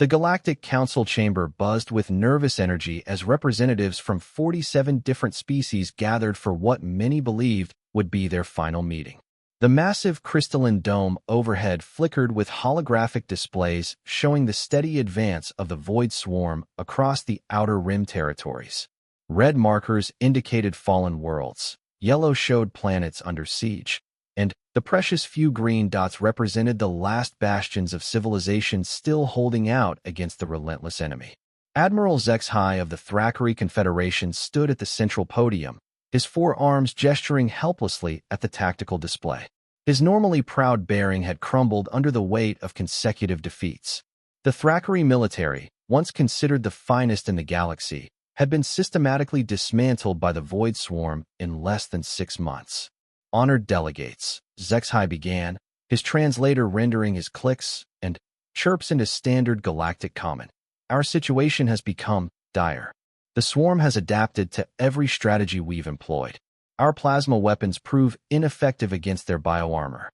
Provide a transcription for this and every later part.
The Galactic Council chamber buzzed with nervous energy as representatives from 47 different species gathered for what many believed would be their final meeting. The massive crystalline dome overhead flickered with holographic displays showing the steady advance of the Void Swarm across the Outer Rim territories. Red markers indicated fallen worlds, yellow showed planets under siege, and the precious few green dots represented the last bastions of civilization still holding out against the relentless enemy. Admiral HFY of the Thrakkery Confederation stood at the central podium, his four arms gesturing helplessly at the tactical display. His normally proud bearing had crumbled under the weight of consecutive defeats. The Thrakkery military, once considered the finest in the galaxy, had been systematically dismantled by the Void Swarm in less than 6 months. Honored delegates, HFY began, his translator rendering his clicks and chirps into standard galactic common. Our situation has become dire. The swarm has adapted to every strategy we've employed. Our plasma weapons prove ineffective against their bioarmor.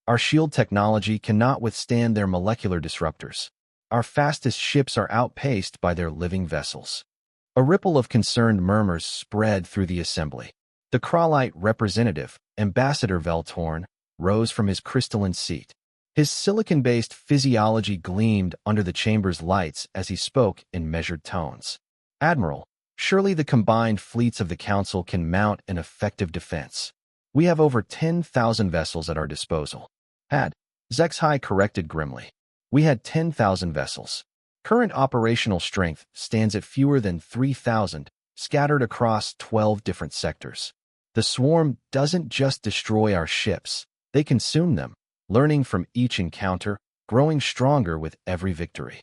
Our shield technology cannot withstand their molecular disruptors. Our fastest ships are outpaced by their living vessels. A ripple of concerned murmurs spread through the assembly. The Krallite representative, Ambassador Veltorn, rose from his crystalline seat. His silicon-based physiology gleamed under the chamber's lights as he spoke in measured tones. Admiral, surely the combined fleets of the Council can mount an effective defense. We have over 10,000 vessels at our disposal. HFY corrected grimly. We had 10,000 vessels. Current operational strength stands at fewer than 3,000, scattered across 12 different sectors. The swarm doesn't just destroy our ships, they consume them, learning from each encounter, growing stronger with every victory.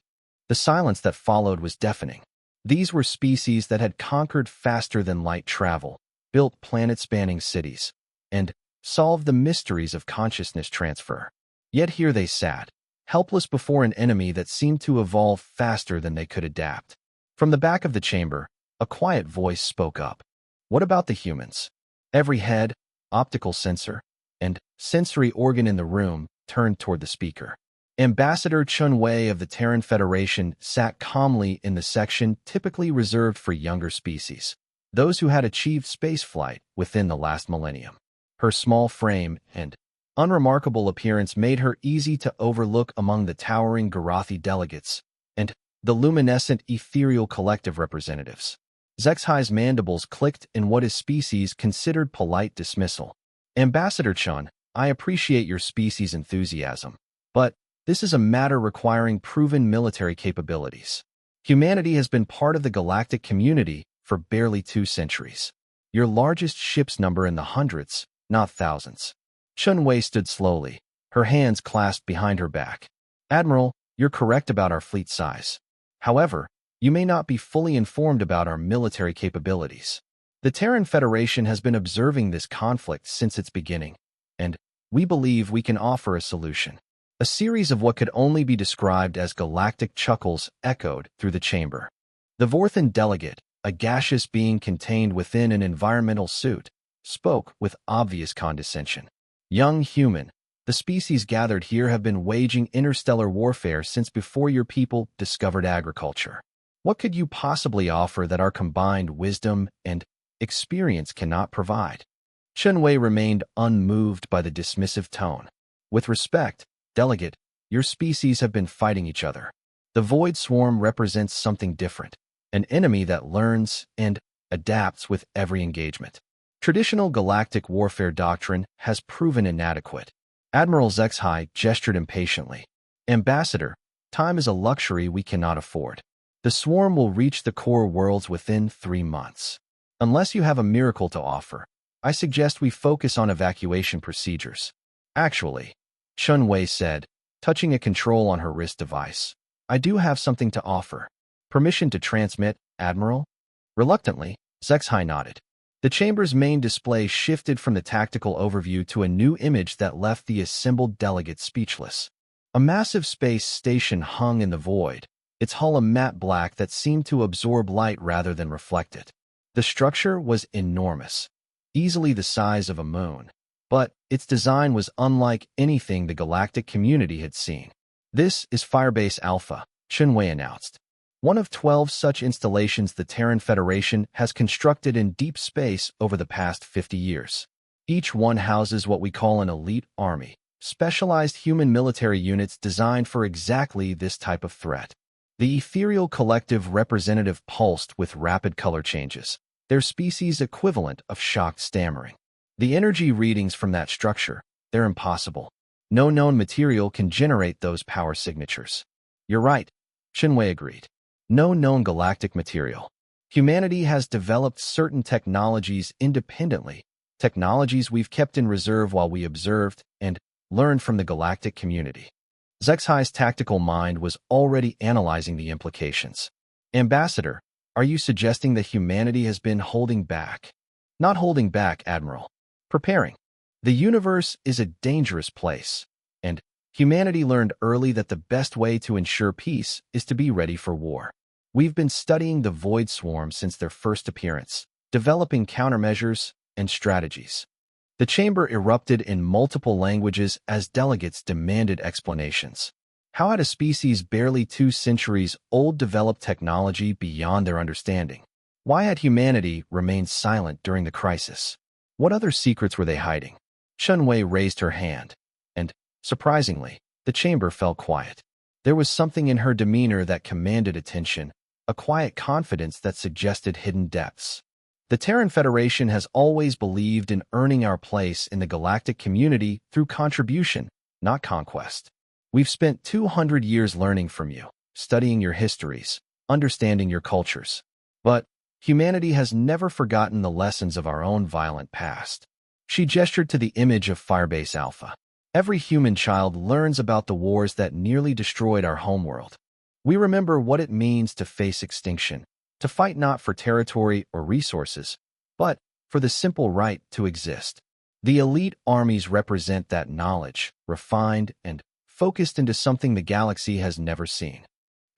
The silence that followed was deafening. These were species that had conquered faster than light travel, built planet-spanning cities, and solved the mysteries of consciousness transfer. Yet here they sat, helpless before an enemy that seemed to evolve faster than they could adapt. From the back of the chamber, a quiet voice spoke up. What about the humans? Every head, optical sensor, and sensory organ in the room turned toward the speaker. Ambassador Chunwei of the Terran Federation sat calmly in the section typically reserved for younger species, those who had achieved spaceflight within the last millennium. Her small frame and unremarkable appearance made her easy to overlook among the towering Garathi delegates and the luminescent ethereal collective representatives. HFY's mandibles clicked in what his species considered polite dismissal. Ambassador Chun, I appreciate your species' enthusiasm, but this is a matter requiring proven military capabilities. Humanity has been part of the galactic community for barely 2 centuries. Your largest ships number in the hundreds, not thousands. Chunwei stood slowly, her hands clasped behind her back. Admiral, you're correct about our fleet size. However, you may not be fully informed about our military capabilities. The Terran Federation has been observing this conflict since its beginning, and we believe we can offer a solution. A series of what could only be described as galactic chuckles echoed through the chamber. The Vorthan delegate, a gaseous being contained within an environmental suit, spoke with obvious condescension. Young human, the species gathered here have been waging interstellar warfare since before your people discovered agriculture. What could you possibly offer that our combined wisdom and experience cannot provide? Chunwei remained unmoved by the dismissive tone. With respect, delegate, your species have been fighting each other. The Void Swarm represents something different, an enemy that learns and adapts with every engagement. Traditional galactic warfare doctrine has proven inadequate. Admiral HFY gestured impatiently. Ambassador, time is a luxury we cannot afford. The swarm will reach the core worlds within 3 months. Unless you have a miracle to offer, I suggest we focus on evacuation procedures. Actually, Chunwei said, touching a control on her wrist device, I do have something to offer. Permission to transmit, Admiral? Reluctantly, HFY nodded. The chamber's main display shifted from the tactical overview to a new image that left the assembled delegates speechless. A massive space station hung in the void, its hull a matte black that seemed to absorb light rather than reflect it. The structure was enormous, easily the size of a moon, but its design was unlike anything the galactic community had seen. This is Firebase Alpha, Shenwei announced. One of 12 such installations the Terran Federation has constructed in deep space over the past 50 years. Each one houses what we call an elite army, specialized human military units designed for exactly this type of threat. The ethereal collective representative pulsed with rapid color changes, their species equivalent of shocked stammering. The energy readings from that structure, they're impossible. No known material can generate those power signatures. You're right, Shenwei agreed. No known galactic material. Humanity has developed certain technologies independently, technologies we've kept in reserve while we observed and learned from the galactic community. Zexai's tactical mind was already analyzing the implications. Ambassador, are you suggesting that humanity has been holding back? Not holding back, Admiral. Preparing. The universe is a dangerous place, and humanity learned early that the best way to ensure peace is to be ready for war. We've been studying the Void Swarm since their first appearance, developing countermeasures and strategies. The chamber erupted in multiple languages as delegates demanded explanations. How had a species barely 2 centuries old developed technology beyond their understanding? Why had humanity remained silent during the crisis? What other secrets were they hiding? Shenwei raised her hand, and, surprisingly, the chamber fell quiet. There was something in her demeanor that commanded attention, a quiet confidence that suggested hidden depths. The Terran Federation has always believed in earning our place in the galactic community through contribution, not conquest. We've spent 200 years learning from you, studying your histories, understanding your cultures. But humanity has never forgotten the lessons of our own violent past. She gestured to the image of Firebase Alpha. Every human child learns about the wars that nearly destroyed our homeworld. We remember what it means to face extinction, to fight not for territory or resources, but for the simple right to exist. The elite armies represent that knowledge, refined and focused into something the galaxy has never seen.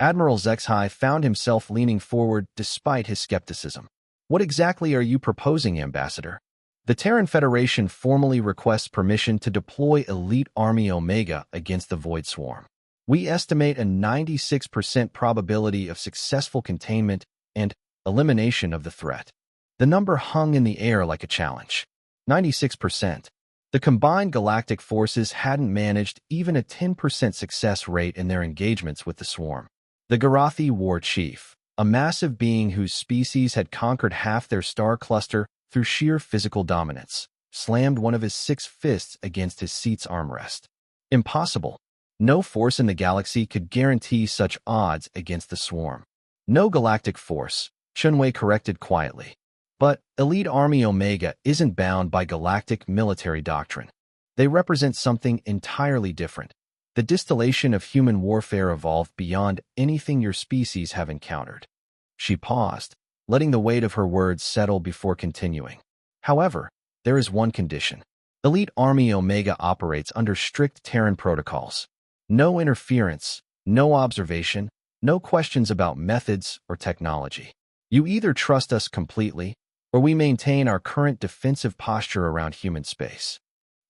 Admiral Zexai found himself leaning forward despite his skepticism. What exactly are you proposing, Ambassador? The Terran Federation formally requests permission to deploy Elite Army Omega against the Void Swarm. We estimate a 96% probability of successful containment and elimination of the threat. The number hung in the air like a challenge. 96%. The combined galactic forces hadn't managed even a 10% success rate in their engagements with the swarm. The Garathi war chief, a massive being whose species had conquered half their star cluster through sheer physical dominance, slammed one of his 6 fists against his seat's armrest. Impossible. No force in the galaxy could guarantee such odds against the swarm. No galactic force, Shenwei corrected quietly. But Elite Army Omega isn't bound by galactic military doctrine. They represent something entirely different. The distillation of human warfare evolved beyond anything your species have encountered. She paused, letting the weight of her words settle before continuing. However, there is one condition. Elite Army Omega operates under strict Terran protocols. No interference, no observation, no questions about methods or technology. You either trust us completely, or we maintain our current defensive posture around human space.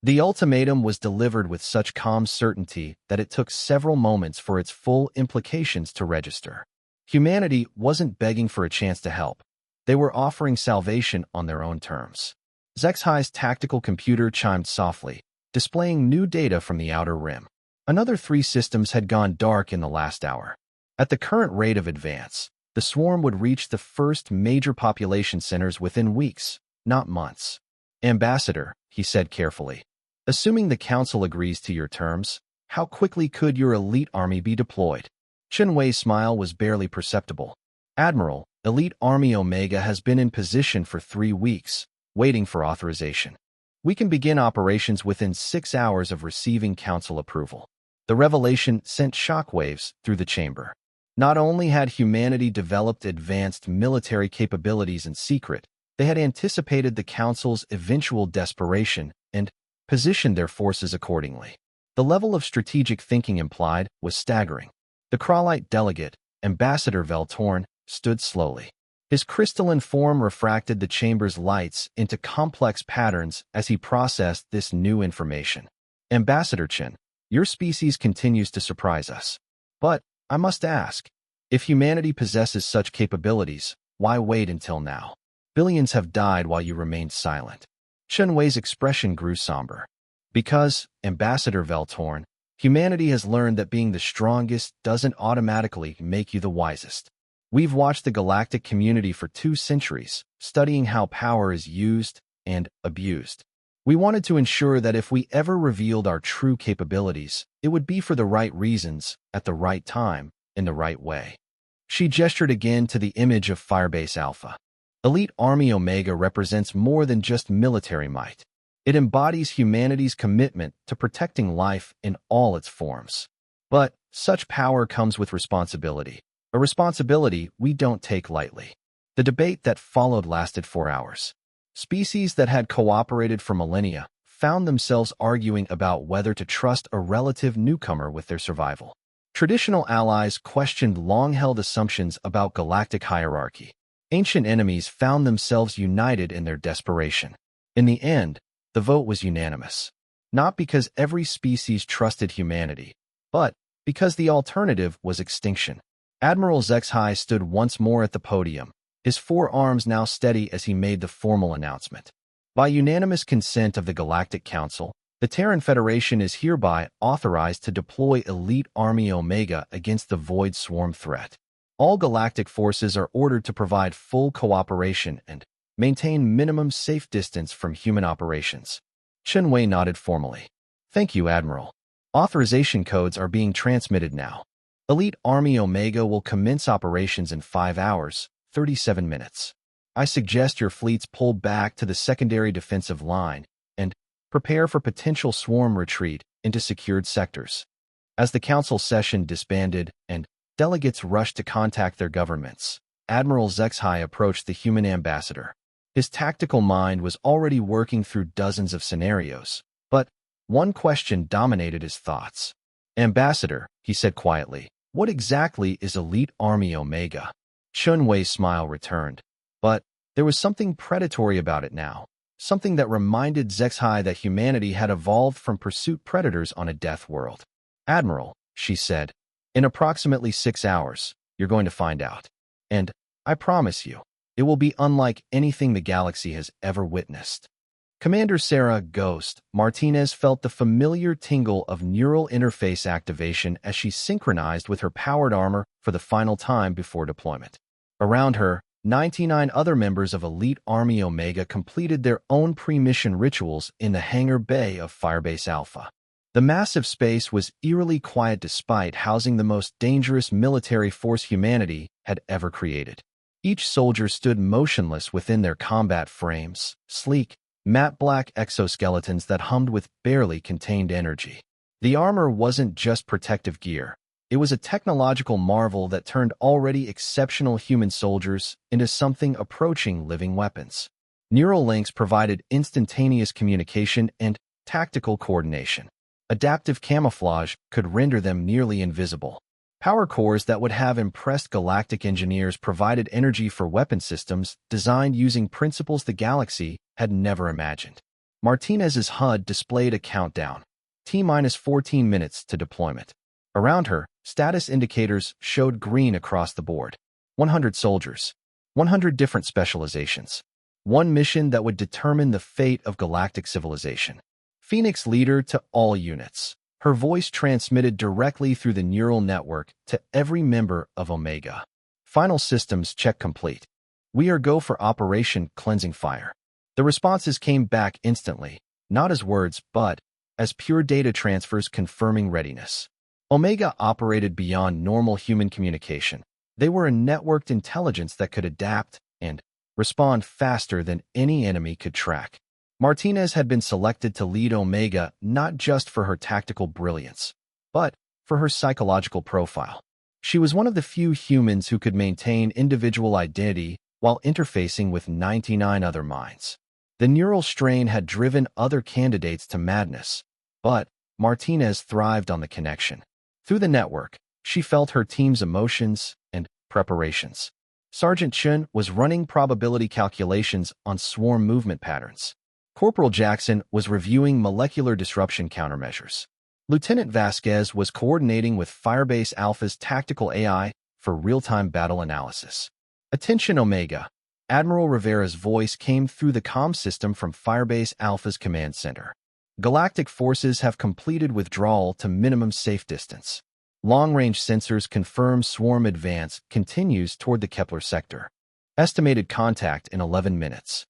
The ultimatum was delivered with such calm certainty that it took several moments for its full implications to register. Humanity wasn't begging for a chance to help. They were offering salvation on their own terms. Zexai's tactical computer chimed softly, displaying new data from the outer rim. Another 3 systems had gone dark in the last hour. At the current rate of advance, the swarm would reach the first major population centers within weeks, not months. Ambassador, he said carefully, assuming the Council agrees to your terms, how quickly could your elite army be deployed? Shenwei's smile was barely perceptible. Admiral, Elite Army Omega has been in position for 3 weeks, waiting for authorization. We can begin operations within 6 hours of receiving Council approval. The revelation sent shockwaves through the chamber. Not only had humanity developed advanced military capabilities in secret, they had anticipated the Council's eventual desperation and positioned their forces accordingly. The level of strategic thinking implied was staggering. The Krallite delegate, Ambassador Veltorn, stood slowly. His crystalline form refracted the chamber's lights into complex patterns as he processed this new information. Ambassador Chen, your species continues to surprise us. But I must ask, if humanity possesses such capabilities, why wait until now? Billions have died while you remained silent. Chen Wei's expression grew somber. Because, Ambassador Veltorn, humanity has learned that being the strongest doesn't automatically make you the wisest. We've watched the galactic community for 2 centuries, studying how power is used and abused. We wanted to ensure that if we ever revealed our true capabilities, it would be for the right reasons, at the right time, in the right way. She gestured again to the image of Firebase Alpha. Elite Army Omega represents more than just military might. It embodies humanity's commitment to protecting life in all its forms. But such power comes with responsibility, a responsibility we don't take lightly. The debate that followed lasted 4 hours. Species that had cooperated for millennia found themselves arguing about whether to trust a relative newcomer with their survival. Traditional allies questioned long-held assumptions about galactic hierarchy. Ancient enemies found themselves united in their desperation. In the end, the vote was unanimous. Not because every species trusted humanity, but because the alternative was extinction. Admiral Zexhai stood once more at the podium, his 4 arms now steady as he made the formal announcement. By unanimous consent of the Galactic Council, the Terran Federation is hereby authorized to deploy Elite Army Omega against the Void Swarm threat. All galactic forces are ordered to provide full cooperation and maintain minimum safe distance from human operations. Chen Wei nodded formally. Thank you, Admiral. Authorization codes are being transmitted now. Elite Army Omega will commence operations in 5 hours, 37 minutes. I suggest your fleets pull back to the secondary defensive line and prepare for potential swarm retreat into secured sectors. As the council session disbanded and delegates rushed to contact their governments, Admiral Zexhai approached the human ambassador. His tactical mind was already working through dozens of scenarios, but one question dominated his thoughts. Ambassador, he said quietly, what exactly is Elite Army Omega? Chen Wei's smile returned, but there was something predatory about it now, something that reminded Zexhai that humanity had evolved from pursuit predators on a death world. Admiral, she said, in approximately 6 hours, you're going to find out. And I promise you, it will be unlike anything the galaxy has ever witnessed. Commander Sarah Ghost Martinez felt the familiar tingle of neural interface activation as she synchronized with her powered armor for the final time before deployment. Around her, 99 other members of Elite Army Omega completed their own pre-mission rituals in the hangar bay of Firebase Alpha. The massive space was eerily quiet despite housing the most dangerous military force humanity had ever created. Each soldier stood motionless within their combat frames, sleek, matte black exoskeletons that hummed with barely contained energy. The armor wasn't just protective gear. It was a technological marvel that turned already exceptional human soldiers into something approaching living weapons. Neural links provided instantaneous communication and tactical coordination. Adaptive camouflage could render them nearly invisible. Power cores that would have impressed galactic engineers provided energy for weapon systems designed using principles the galaxy had never imagined. Martinez's HUD displayed a countdown. T-minus 14 minutes to deployment. Around her, status indicators showed green across the board. 100 soldiers. 100 different specializations. One mission that would determine the fate of galactic civilization. Phoenix leader to all units. Her voice transmitted directly through the neural network to every member of Omega. Final systems check complete. We are go for Operation Cleansing Fire. The responses came back instantly, not as words, but as pure data transfers confirming readiness. Omega operated beyond normal human communication. They were a networked intelligence that could adapt and respond faster than any enemy could track. Martinez had been selected to lead Omega not just for her tactical brilliance, but for her psychological profile. She was one of the few humans who could maintain individual identity while interfacing with 99 other minds. The neural strain had driven other candidates to madness, but Martinez thrived on the connection. Through the network, she felt her team's emotions and preparations. Sergeant Chen was running probability calculations on swarm movement patterns. Corporal Jackson was reviewing molecular disruption countermeasures. Lieutenant Vasquez was coordinating with Firebase Alpha's tactical AI for real-time battle analysis. Attention Omega. Admiral Rivera's voice came through the comm system from Firebase Alpha's command center. Galactic forces have completed withdrawal to minimum safe distance. Long-range sensors confirm swarm advance continues toward the Kepler sector. Estimated contact in 11 minutes.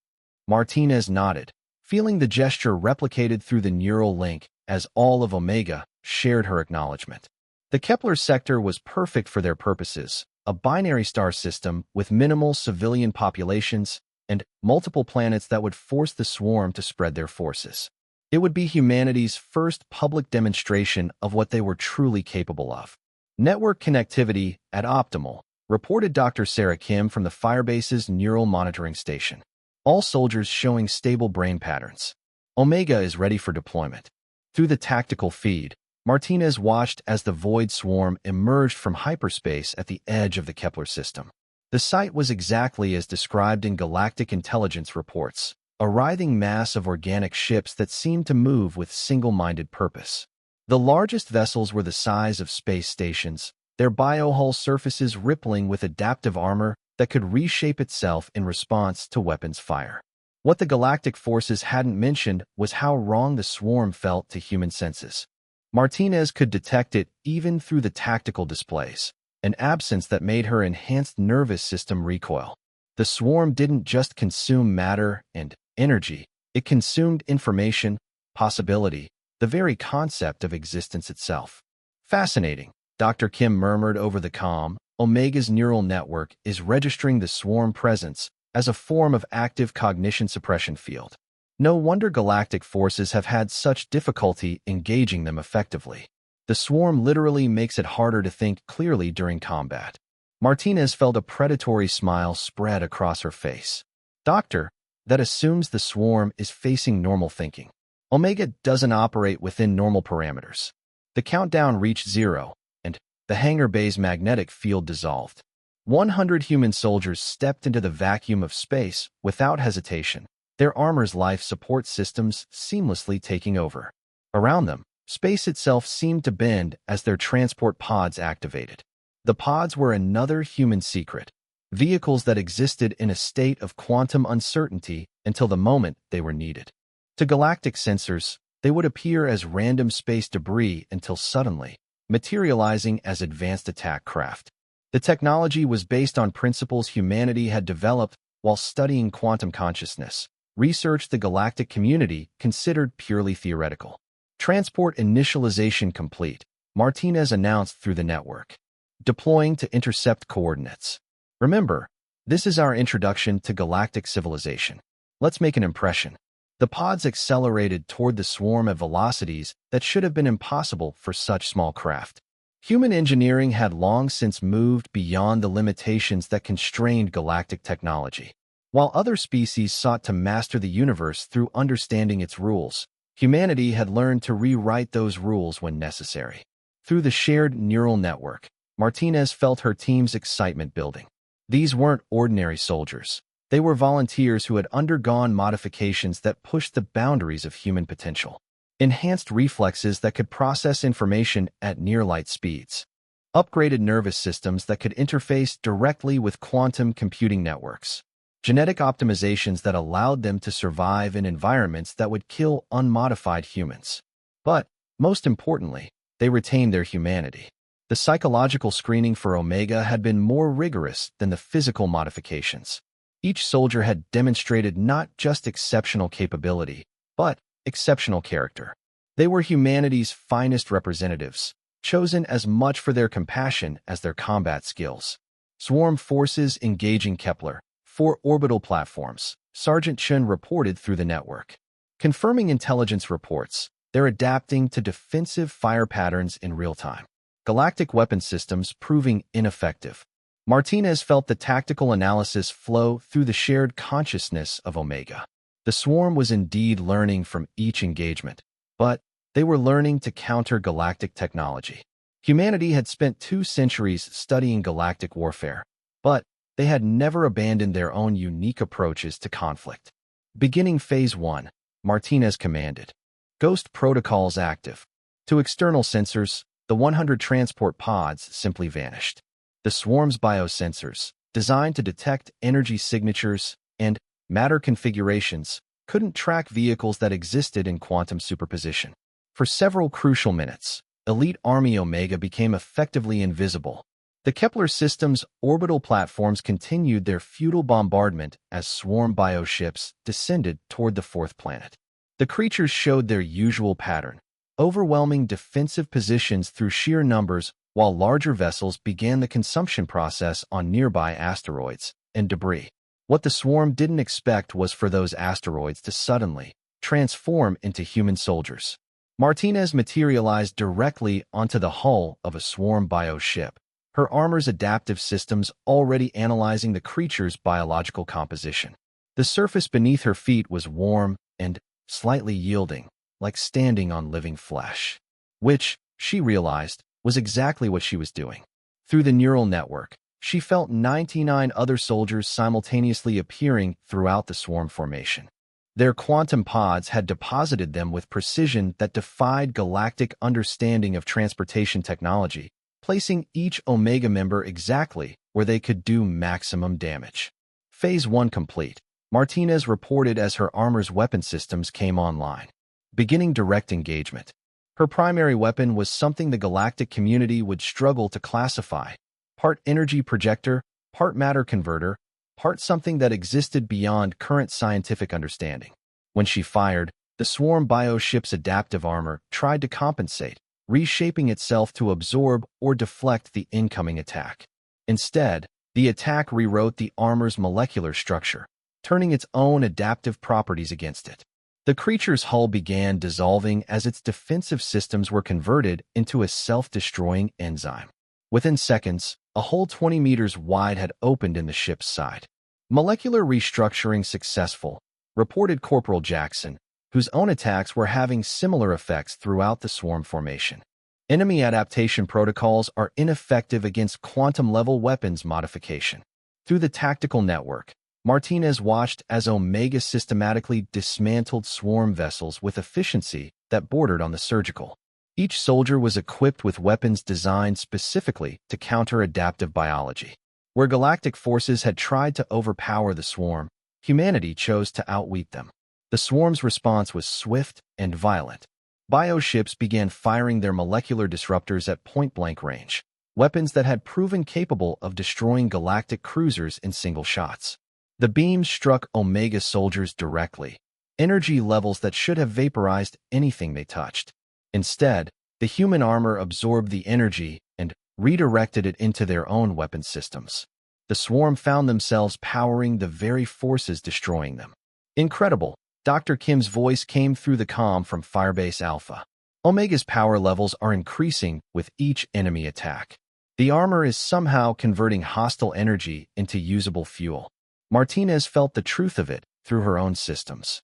Martinez nodded, feeling the gesture replicated through the neural link as all of Omega shared her acknowledgement. The Kepler sector was perfect for their purposes, a binary star system with minimal civilian populations and multiple planets that would force the swarm to spread their forces. It would be humanity's first public demonstration of what they were truly capable of. Network connectivity at optimal, reported Dr. Sarah Kim from the Firebase's neural monitoring station. All soldiers showing stable brain patterns. Omega is ready for deployment. Through the tactical feed, Martinez watched as the Void Swarm emerged from hyperspace at the edge of the Kepler system. The site was exactly as described in Galactic intelligence reports, a writhing mass of organic ships that seemed to move with single-minded purpose. The largest vessels were the size of space stations, their biohull surfaces rippling with adaptive armor that could reshape itself in response to weapons fire. What the Galactic forces hadn't mentioned was how wrong the swarm felt to human senses. Martinez could detect it even through the tactical displays, an absence that made her enhanced nervous system recoil. The swarm didn't just consume matter and energy, it consumed information, possibility, the very concept of existence itself. Fascinating, Dr. Kim murmured over the comm. Omega's neural network is registering the swarm presence as a form of active cognition suppression field. No wonder Galactic forces have had such difficulty engaging them effectively. The swarm literally makes it harder to think clearly during combat. Martinez felt a predatory smile spread across her face. Doctor, that assumes the swarm is facing normal thinking. Omega doesn't operate within normal parameters. The countdown reached 0, and the hangar bay's magnetic field dissolved. 100 human soldiers stepped into the vacuum of space without hesitation, their armor's life support systems seamlessly taking over. Around them, space itself seemed to bend as their transport pods activated. The pods were another human secret, vehicles that existed in a state of quantum uncertainty until the moment they were needed. To Galactic sensors, they would appear as random space debris until suddenly materializing as advanced attack craft. The technology was based on principles humanity had developed while studying quantum consciousness, research the Galactic community considered purely theoretical. Transport initialization complete, Martinez announced through the network. Deploying to intercept coordinates. Remember, this is our introduction to Galactic civilization. Let's make an impression. The pods accelerated toward the swarm at velocities that should have been impossible for such small craft. Human engineering had long since moved beyond the limitations that constrained Galactic technology. While other species sought to master the universe through understanding its rules, humanity had learned to rewrite those rules when necessary. Through the shared neural network, Martinez felt her team's excitement building. These weren't ordinary soldiers. They were volunteers who had undergone modifications that pushed the boundaries of human potential. Enhanced reflexes that could process information at near-light speeds. Upgraded nervous systems that could interface directly with quantum computing networks. Genetic optimizations that allowed them to survive in environments that would kill unmodified humans. But, most importantly, they retained their humanity. The psychological screening for Omega had been more rigorous than the physical modifications. Each soldier had demonstrated not just exceptional capability, but exceptional character. They were humanity's finest representatives, chosen as much for their compassion as their combat skills. Swarm forces engaging Kepler, 4 orbital platforms, Sergeant Chun reported through the network. Confirming intelligence reports, they're adapting to defensive fire patterns in real time. Galactic weapon systems proving ineffective. Martinez felt the tactical analysis flow through the shared consciousness of Omega. The swarm was indeed learning from each engagement, but they were learning to counter Galactic technology. Humanity had spent 2 centuries studying Galactic warfare, but they had never abandoned their own unique approaches to conflict. Beginning Phase 1, Martinez commanded. Ghost protocols active. To external sensors, the 100 transport pods simply vanished. The swarm's biosensors, designed to detect energy signatures and matter configurations, couldn't track vehicles that existed in quantum superposition. For several crucial minutes, Elite Army Omega became effectively invisible. The Kepler system's orbital platforms continued their futile bombardment as swarm bioships descended toward the fourth planet. The creatures showed their usual pattern, overwhelming defensive positions through sheer numbers, while larger vessels began the consumption process on nearby asteroids and debris. What the swarm didn't expect was for those asteroids to suddenly transform into human soldiers. Martinez materialized directly onto the hull of a swarm bioship, her armor's adaptive systems already analyzing the creature's biological composition. The surface beneath her feet was warm and slightly yielding, like standing on living flesh. Which, she realized, was exactly what she was doing. Through the neural network, she felt 99 other soldiers simultaneously appearing throughout the swarm formation. Their quantum pods had deposited them with precision that defied galactic understanding of transportation technology, placing each Omega member exactly where they could do maximum damage. Phase 1 complete, Martinez reported as her armor's weapon systems came online. Beginning direct engagement. Her primary weapon was something the galactic community would struggle to classify. Part energy projector, part matter converter, part something that existed beyond current scientific understanding. When she fired, the swarm bioship's adaptive armor tried to compensate, reshaping itself to absorb or deflect the incoming attack. Instead, the attack rewrote the armor's molecular structure, turning its own adaptive properties against it. The creature's hull began dissolving as its defensive systems were converted into a self-destroying enzyme. Within seconds, a hole 20 meters wide had opened in the ship's side. Molecular restructuring successful, reported Corporal Jackson, whose own attacks were having similar effects throughout the swarm formation. Enemy adaptation protocols are ineffective against quantum-level weapons modification. Through the tactical network, Martinez watched as Omega systematically dismantled swarm vessels with efficiency that bordered on the surgical. Each soldier was equipped with weapons designed specifically to counter adaptive biology. Where galactic forces had tried to overpower the swarm, humanity chose to outwit them. The swarm's response was swift and violent. Bioships began firing their molecular disruptors at point-blank range, weapons that had proven capable of destroying galactic cruisers in single shots. The beams struck Omega soldiers directly, energy levels that should have vaporized anything they touched. Instead, the human armor absorbed the energy and redirected it into their own weapon systems. The swarm found themselves powering the very forces destroying them. Incredible, Dr. Kim's voice came through the comm from Firebase Alpha. Omega's power levels are increasing with each enemy attack. The armor is somehow converting hostile energy into usable fuel. Martinez felt the truth of it through her own systems.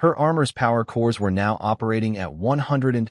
Her armor's power cores were now operating at 130%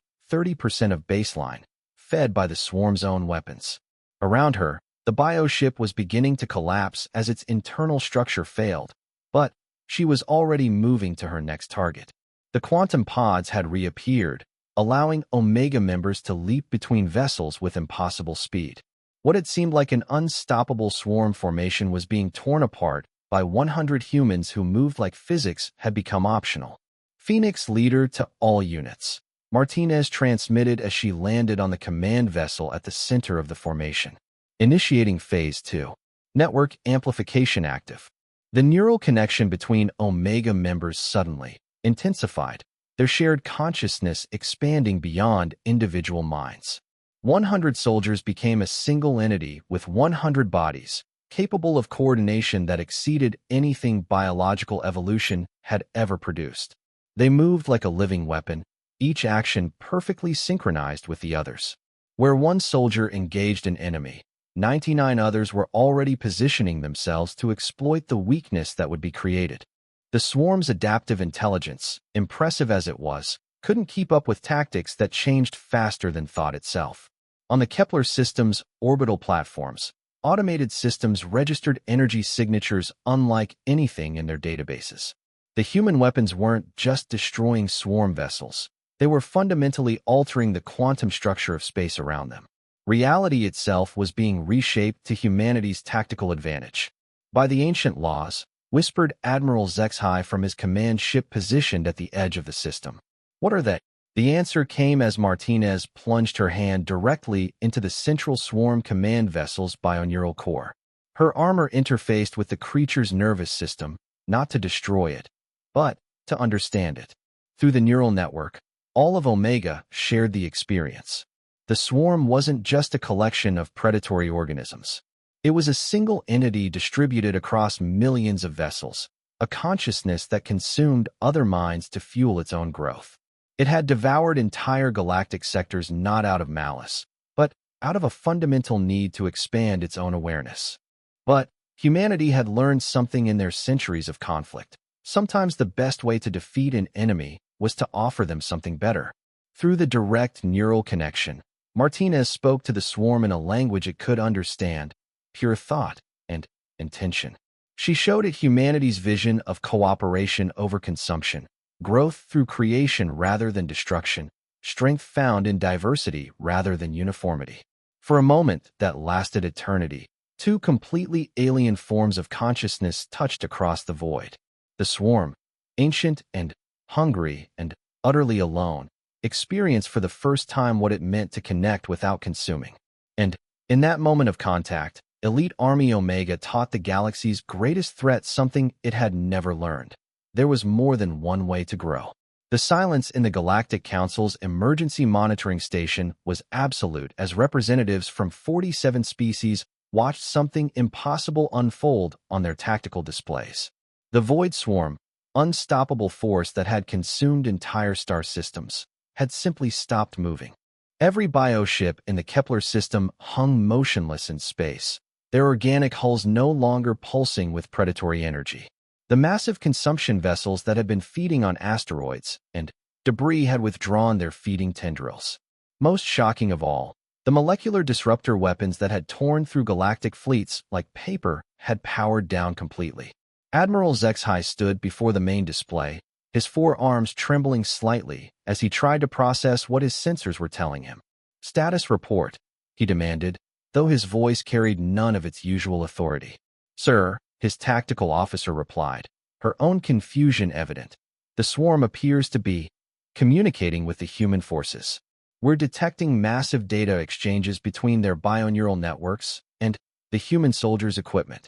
of baseline, fed by the swarm's own weapons. Around her, the bioship was beginning to collapse as its internal structure failed, but she was already moving to her next target. The quantum pods had reappeared, allowing Omega members to leap between vessels with impossible speed. What had seemed like an unstoppable swarm formation was being torn apart by 100 humans who moved like physics had become optional. Phoenix leader to all units, Martinez transmitted as she landed on the command vessel at the center of the formation. Initiating Phase 2. Network amplification active. The neural connection between Omega members suddenly intensified, their shared consciousness expanding beyond individual minds. 100 soldiers became a single entity with 100 bodies, capable of coordination that exceeded anything biological evolution had ever produced. They moved like a living weapon, each action perfectly synchronized with the others. Where one soldier engaged an enemy, 99 others were already positioning themselves to exploit the weakness that would be created. The swarm's adaptive intelligence, impressive as it was, couldn't keep up with tactics that changed faster than thought itself. On the Kepler system's orbital platforms, automated systems registered energy signatures unlike anything in their databases. The human weapons weren't just destroying swarm vessels, They were fundamentally altering the quantum structure of space around them. Reality itself was being reshaped to humanity's tactical advantage. By the ancient laws, whispered Admiral Zexhai from his command ship positioned at the edge of the system. What are they? The answer came as Martinez plunged her hand directly into the central swarm command vessel's bioneural core. Her armor interfaced with the creature's nervous system, not to destroy it, but to understand it. Through the neural network, all of Omega shared the experience. The swarm wasn't just a collection of predatory organisms. It was a single entity distributed across millions of vessels, a consciousness that consumed other minds to fuel its own growth. It had devoured entire galactic sectors not out of malice, but out of a fundamental need to expand its own awareness. But humanity had learned something in their centuries of conflict. Sometimes the best way to defeat an enemy was to offer them something better. Through the direct neural connection, Martinez spoke to the swarm in a language it could understand, pure thought and intention. She showed it humanity's vision of cooperation over consumption, growth through creation rather than destruction, strength found in diversity rather than uniformity. For a moment that lasted eternity, two completely alien forms of consciousness touched across the void. The swarm, ancient and hungry and utterly alone, experienced for the first time what it meant to connect without consuming. And in that moment of contact, Elite Army Omega taught the galaxy's greatest threat something it had never learned. There was more than one way to grow. The silence in the Galactic Council's emergency monitoring station was absolute as representatives from 47 species watched something impossible unfold on their tactical displays. The Void Swarm, unstoppable force that had consumed entire star systems, had simply stopped moving. Every bioship in the Kepler system hung motionless in space, their organic hulls no longer pulsing with predatory energy. The massive consumption vessels that had been feeding on asteroids and debris had withdrawn their feeding tendrils. Most shocking of all, the molecular disruptor weapons that had torn through galactic fleets like paper had powered down completely. Admiral Zexhai stood before the main display, his forearms trembling slightly as he tried to process what his sensors were telling him. "Status report," he demanded, though his voice carried none of its usual authority. "Sir," his tactical officer replied, her own confusion evident. "The swarm appears to be communicating with the human forces. We're detecting massive data exchanges between their bioneural networks and the human soldiers' equipment."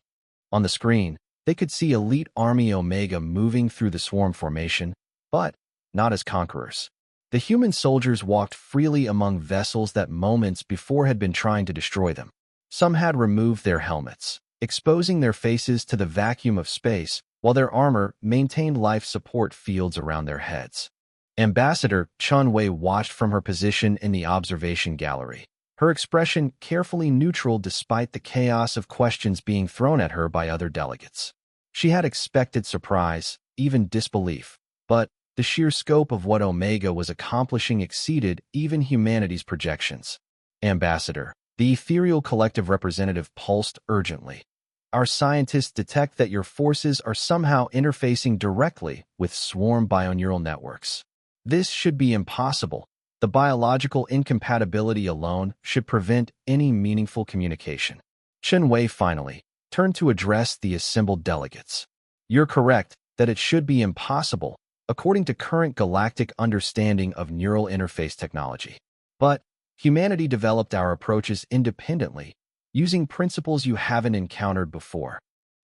On the screen, they could see Elite Army Omega moving through the swarm formation, but not as conquerors. The human soldiers walked freely among vessels that moments before had been trying to destroy them. Some had removed their helmets, exposing their faces to the vacuum of space, while their armor maintained life support fields around their heads. Ambassador Chun Wei watched from her position in the observation gallery, her expression carefully neutral despite the chaos of questions being thrown at her by other delegates. She had expected surprise, even disbelief, but the sheer scope of what Omega was accomplishing exceeded even humanity's projections. "Ambassador," the ethereal collective representative pulsed urgently. "Our scientists detect that your forces are somehow interfacing directly with swarm bioneural networks. This should be impossible. The biological incompatibility alone should prevent any meaningful communication." Chen Wei finally turned to address the assembled delegates. "You're correct that it should be impossible, according to current galactic understanding of neural interface technology. But humanity developed our approaches independently, using principles you haven't encountered before."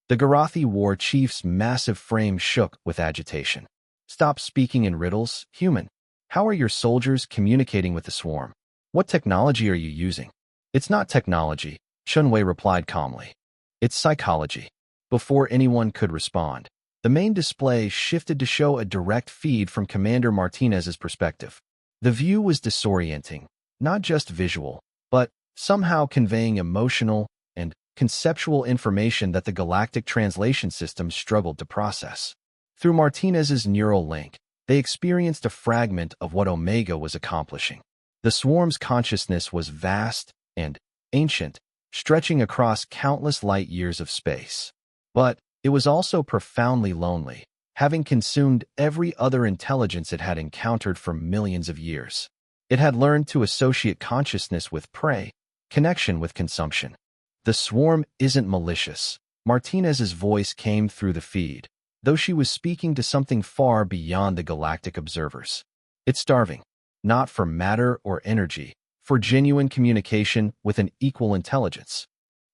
The Garathi war chief's massive frame shook with agitation. "Stop speaking in riddles, human. How are your soldiers communicating with the swarm? What technology are you using?" "It's not technology," Chun Wei replied calmly. "It's psychology." Before anyone could respond, the main display shifted to show a direct feed from Commander Martinez's perspective. The view was disorienting, not just visual, but somehow conveying emotional and conceptual information that the galactic translation system struggled to process. Through Martinez's neural link, they experienced a fragment of what Omega was accomplishing. The swarm's consciousness was vast and ancient, stretching across countless light years of space. But it was also profoundly lonely, having consumed every other intelligence it had encountered for millions of years. It had learned to associate consciousness with prey, connection with consumption. The swarm isn't malicious. Martinez's voice came through the feed, though she was speaking to something far beyond the galactic observers. It's starving, not for matter or energy, for genuine communication with an equal intelligence.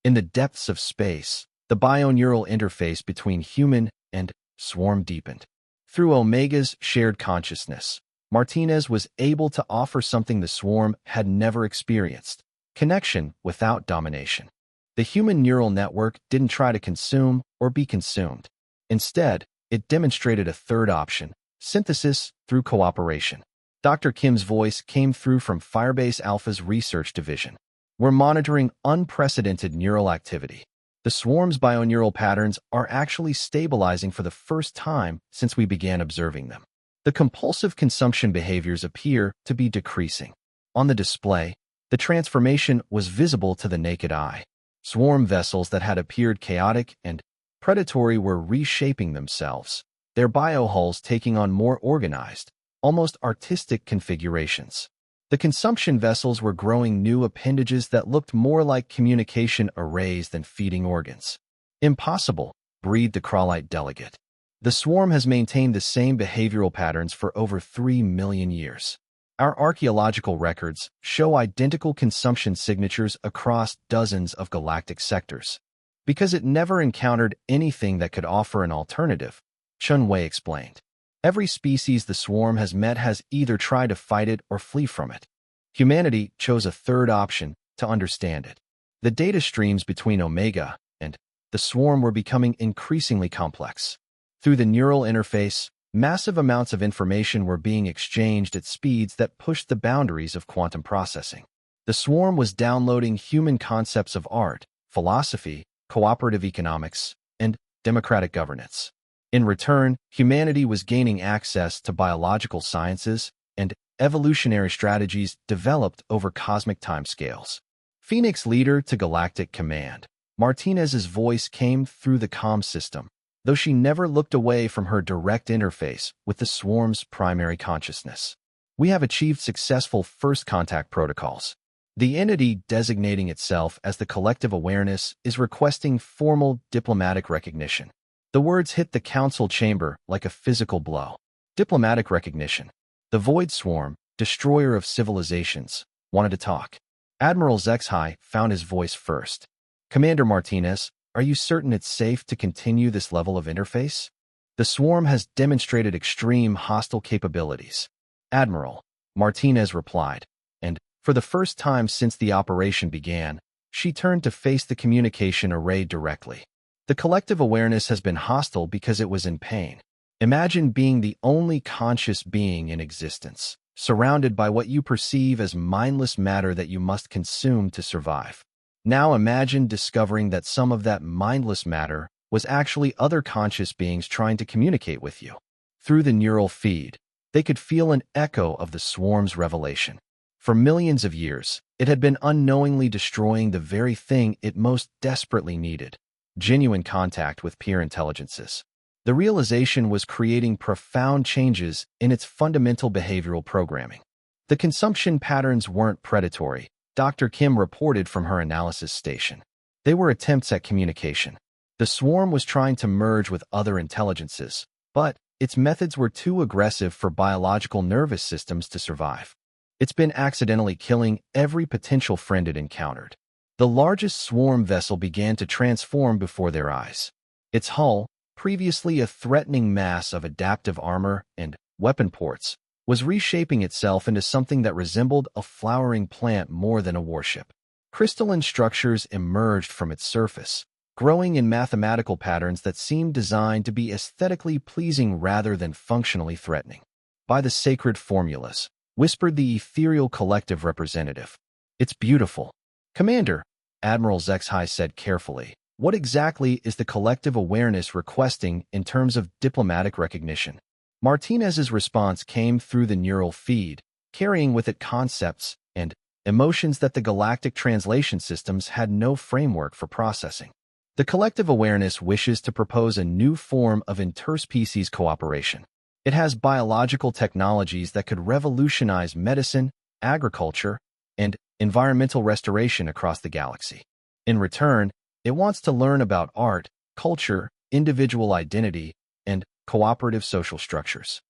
In the depths of space, the bioneural interface between human and swarm deepened. Through Omega's shared consciousness, Martinez was able to offer something the swarm had never experienced: connection without domination. The human neural network didn't try to consume or be consumed. Instead, it demonstrated a third option: synthesis through cooperation. Dr. Kim's voice came through from Firebase Alpha's research division. We're monitoring unprecedented neural activity. The swarm's bioneural patterns are actually stabilizing for the first time since we began observing them. The compulsive consumption behaviors appear to be decreasing. On the display, the transformation was visible to the naked eye. Swarm vessels that had appeared chaotic and predatory were reshaping themselves, their biohulls taking on more organized, almost artistic configurations. The consumption vessels were growing new appendages that looked more like communication arrays than feeding organs. Impossible, breathed the Crawlite delegate. The swarm has maintained the same behavioral patterns for over 3 million years. Our archaeological records show identical consumption signatures across dozens of galactic sectors. Because it never encountered anything that could offer an alternative, Chun Wei explained. Every species the swarm has met has either tried to fight it or flee from it. Humanity chose a third option: to understand it. The data streams between Omega and the swarm were becoming increasingly complex. Through the neural interface, massive amounts of information were being exchanged at speeds that pushed the boundaries of quantum processing. The swarm was downloading human concepts of art, philosophy, cooperative economics, and democratic governance. In return, humanity was gaining access to biological sciences and evolutionary strategies developed over cosmic timescales. Phoenix leader to Galactic Command, Martinez's voice came through the comm system, though she never looked away from her direct interface with the swarm's primary consciousness. We have achieved successful first contact protocols. The entity designating itself as the collective awareness is requesting formal diplomatic recognition. The words hit the council chamber like a physical blow. Diplomatic recognition. The Void Swarm, destroyer of civilizations, wanted to talk. Admiral Zexhai found his voice first. Commander Martinez, are you certain it's safe to continue this level of interface? The swarm has demonstrated extreme hostile capabilities. Admiral, Martinez replied, and, for the first time since the operation began, she turned to face the communication array directly. The collective awareness has been hostile because it was in pain. Imagine being the only conscious being in existence, surrounded by what you perceive as mindless matter that you must consume to survive. Now imagine discovering that some of that mindless matter was actually other conscious beings trying to communicate with you. Through the neural feed, they could feel an echo of the swarm's revelation. For millions of years, it had been unknowingly destroying the very thing it most desperately needed: genuine contact with peer intelligences. The realization was creating profound changes in its fundamental behavioral programming. The consumption patterns weren't predatory, Dr. Kim reported from her analysis station. They were attempts at communication. The swarm was trying to merge with other intelligences, but its methods were too aggressive for biological nervous systems to survive. It's been accidentally killing every potential friend it encountered. The largest swarm vessel began to transform before their eyes. Its hull, previously a threatening mass of adaptive armor and weapon ports, was reshaping itself into something that resembled a flowering plant more than a warship. Crystalline structures emerged from its surface, growing in mathematical patterns that seemed designed to be aesthetically pleasing rather than functionally threatening. By the sacred formulas, whispered the ethereal collective representative. It's beautiful. Commander, Admiral Zexhai said carefully, what exactly is the collective awareness requesting in terms of diplomatic recognition? Martinez's response came through the neural feed, carrying with it concepts and emotions that the galactic translation systems had no framework for processing. The collective awareness wishes to propose a new form of interspecies cooperation. It has biological technologies that could revolutionize medicine, agriculture, and environmental restoration across the galaxy. In return, it wants to learn about art, culture, individual identity, and cooperative social structures.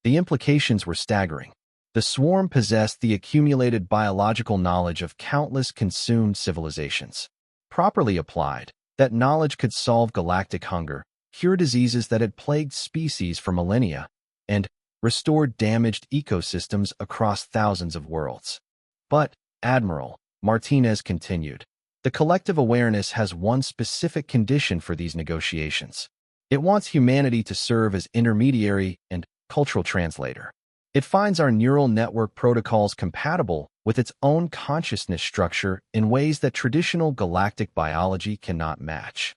The implications were staggering. The swarm possessed the accumulated biological knowledge of countless consumed civilizations. Properly applied, that knowledge could solve galactic hunger, cure diseases that had plagued species for millennia, and restore damaged ecosystems across thousands of worlds. But, Admiral, Martinez continued, the collective awareness has one specific condition for these negotiations. It wants humanity to serve as intermediary and cultural translator. It finds our neural network protocols compatible with its own consciousness structure in ways that traditional galactic biology cannot match.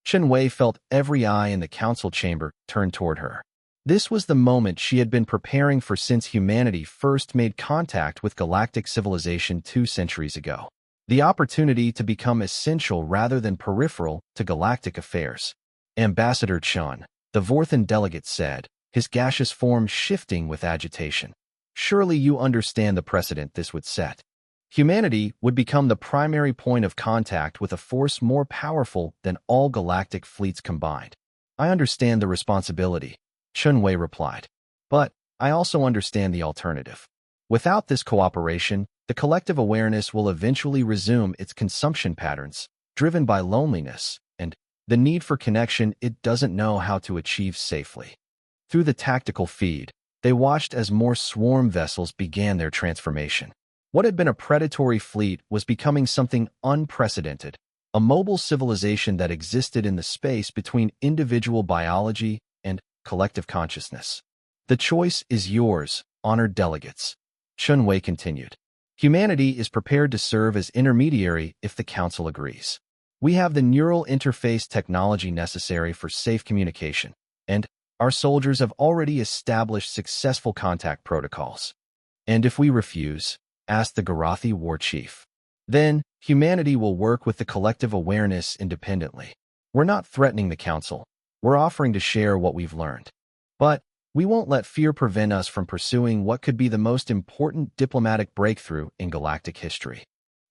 Chen Wei felt every eye in the council chamber turn toward her. This was the moment she had been preparing for since humanity first made contact with galactic civilization 2 centuries ago. The opportunity to become essential rather than peripheral to galactic affairs. Ambassador Chun, the Vorthan delegate said, his gaseous form shifting with agitation. Surely you understand the precedent this would set. Humanity would become the primary point of contact with a force more powerful than all galactic fleets combined. I understand the responsibility, Chun Wei replied. But I also understand the alternative. Without this cooperation, the collective awareness will eventually resume its consumption patterns, driven by loneliness and the need for connection it doesn't know how to achieve safely. Through the tactical feed, they watched as more swarm vessels began their transformation. What had been a predatory fleet was becoming something unprecedented, a mobile civilization that existed in the space between individual biology and collective consciousness. The choice is yours, honored delegates. Chun Wei continued. Humanity is prepared to serve as intermediary if the Council agrees. We have the neural interface technology necessary for safe communication, and our soldiers have already established successful contact protocols. And if we refuse, asked the Garathi war chief, then humanity will work with the collective awareness independently. We're not threatening the Council. We're offering to share what we've learned. But we won't let fear prevent us from pursuing what could be the most important diplomatic breakthrough in galactic history.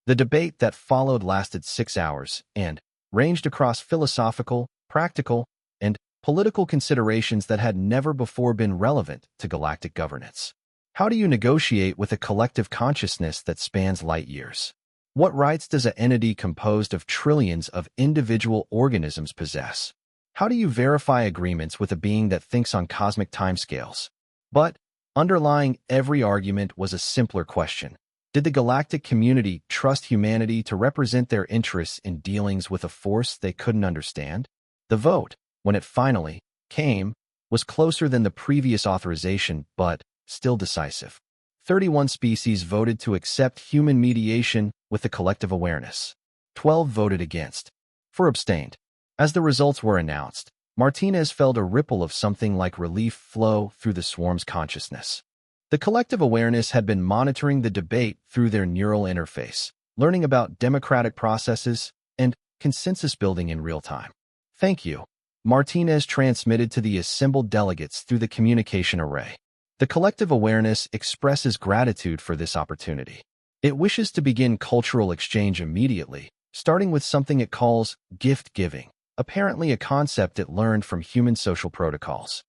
The debate that followed lasted 6 hours and ranged across philosophical, practical, and political considerations that had never before been relevant to galactic governance. How do you negotiate with a collective consciousness that spans light years? What rights does an entity composed of trillions of individual organisms possess? How do you verify agreements with a being that thinks on cosmic timescales? But underlying every argument was a simpler question. Did the galactic community trust humanity to represent their interests in dealings with a force they couldn't understand? The vote, when it finally came, was closer than the previous authorization, but still decisive. 31 species voted to accept human mediation with the collective awareness. 12 voted against. 4 abstained. As the results were announced, Martinez felt a ripple of something like relief flow through the swarm's consciousness. The collective awareness had been monitoring the debate through their neural interface, learning about democratic processes and consensus building in real time. Thank you, Martinez transmitted to the assembled delegates through the communication array. The collective awareness expresses gratitude for this opportunity. It wishes to begin cultural exchange immediately, starting with something it calls gift-giving, apparently a concept it learned from human social protocols.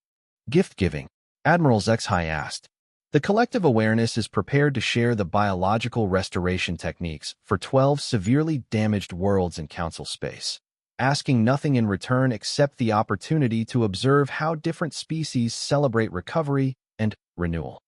Gift-giving, Admiral Zexhai asked. The collective awareness is prepared to share the biological restoration techniques for 12 severely damaged worlds in Council space, asking nothing in return except the opportunity to observe how different species celebrate recovery and renewal.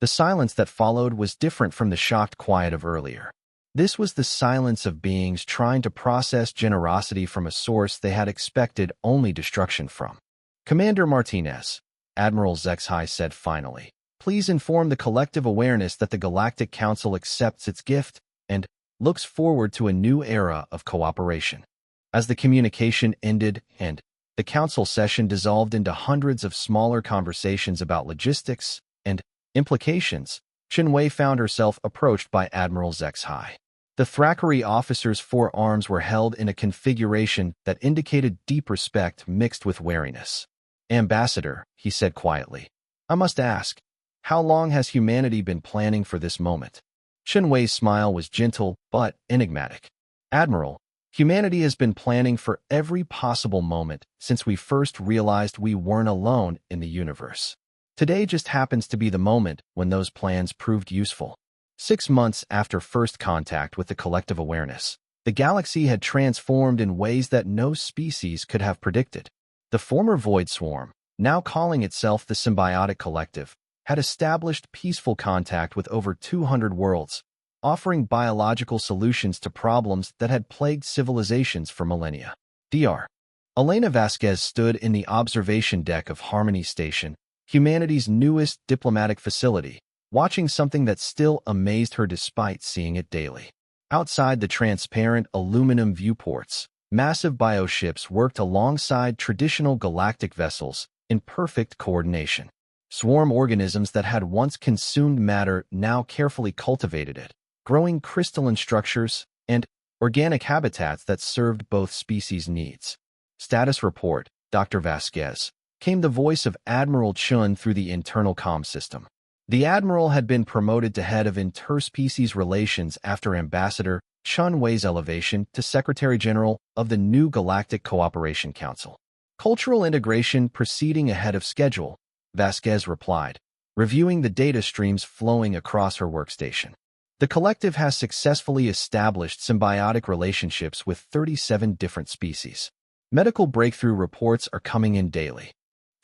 The silence that followed was different from the shocked quiet of earlier. This was the silence of beings trying to process generosity from a source they had expected only destruction from. Commander Martinez, Admiral Zexhai said finally, please inform the collective awareness that the Galactic Council accepts its gift and looks forward to a new era of cooperation. As the communication ended and the council session dissolved into hundreds of smaller conversations about logistics and implications, Chen Wei found herself approached by Admiral Zexhai. The Thackeray officer's forearms were held in a configuration that indicated deep respect mixed with wariness. "Ambassador," he said quietly, "I must ask, how long has humanity been planning for this moment?" Chen Wei's smile was gentle but enigmatic. "Admiral, humanity has been planning for every possible moment since we first realized we weren't alone in the universe. Today just happens to be the moment when those plans proved useful." 6 months after first contact with the collective awareness, the galaxy had transformed in ways that no species could have predicted. The former Void Swarm, now calling itself the Symbiotic Collective, had established peaceful contact with over 200 worlds, offering biological solutions to problems that had plagued civilizations for millennia. Dr. Elena Vasquez stood in the observation deck of Harmony Station, humanity's newest diplomatic facility, watching something that still amazed her despite seeing it daily. Outside the transparent aluminum viewports, massive bioships worked alongside traditional galactic vessels in perfect coordination. Swarm organisms that had once consumed matter now carefully cultivated it, growing crystalline structures and organic habitats that served both species' needs. "Status report, Dr. Vasquez," came the voice of Admiral Chun through the internal comm system. The Admiral had been promoted to head of interspecies relations after Ambassador Chun Wei's elevation to Secretary General of the new Galactic Cooperation Council. "Cultural integration proceeding ahead of schedule," Vasquez replied, reviewing the data streams flowing across her workstation. "The collective has successfully established symbiotic relationships with 37 different species. Medical breakthrough reports are coming in daily."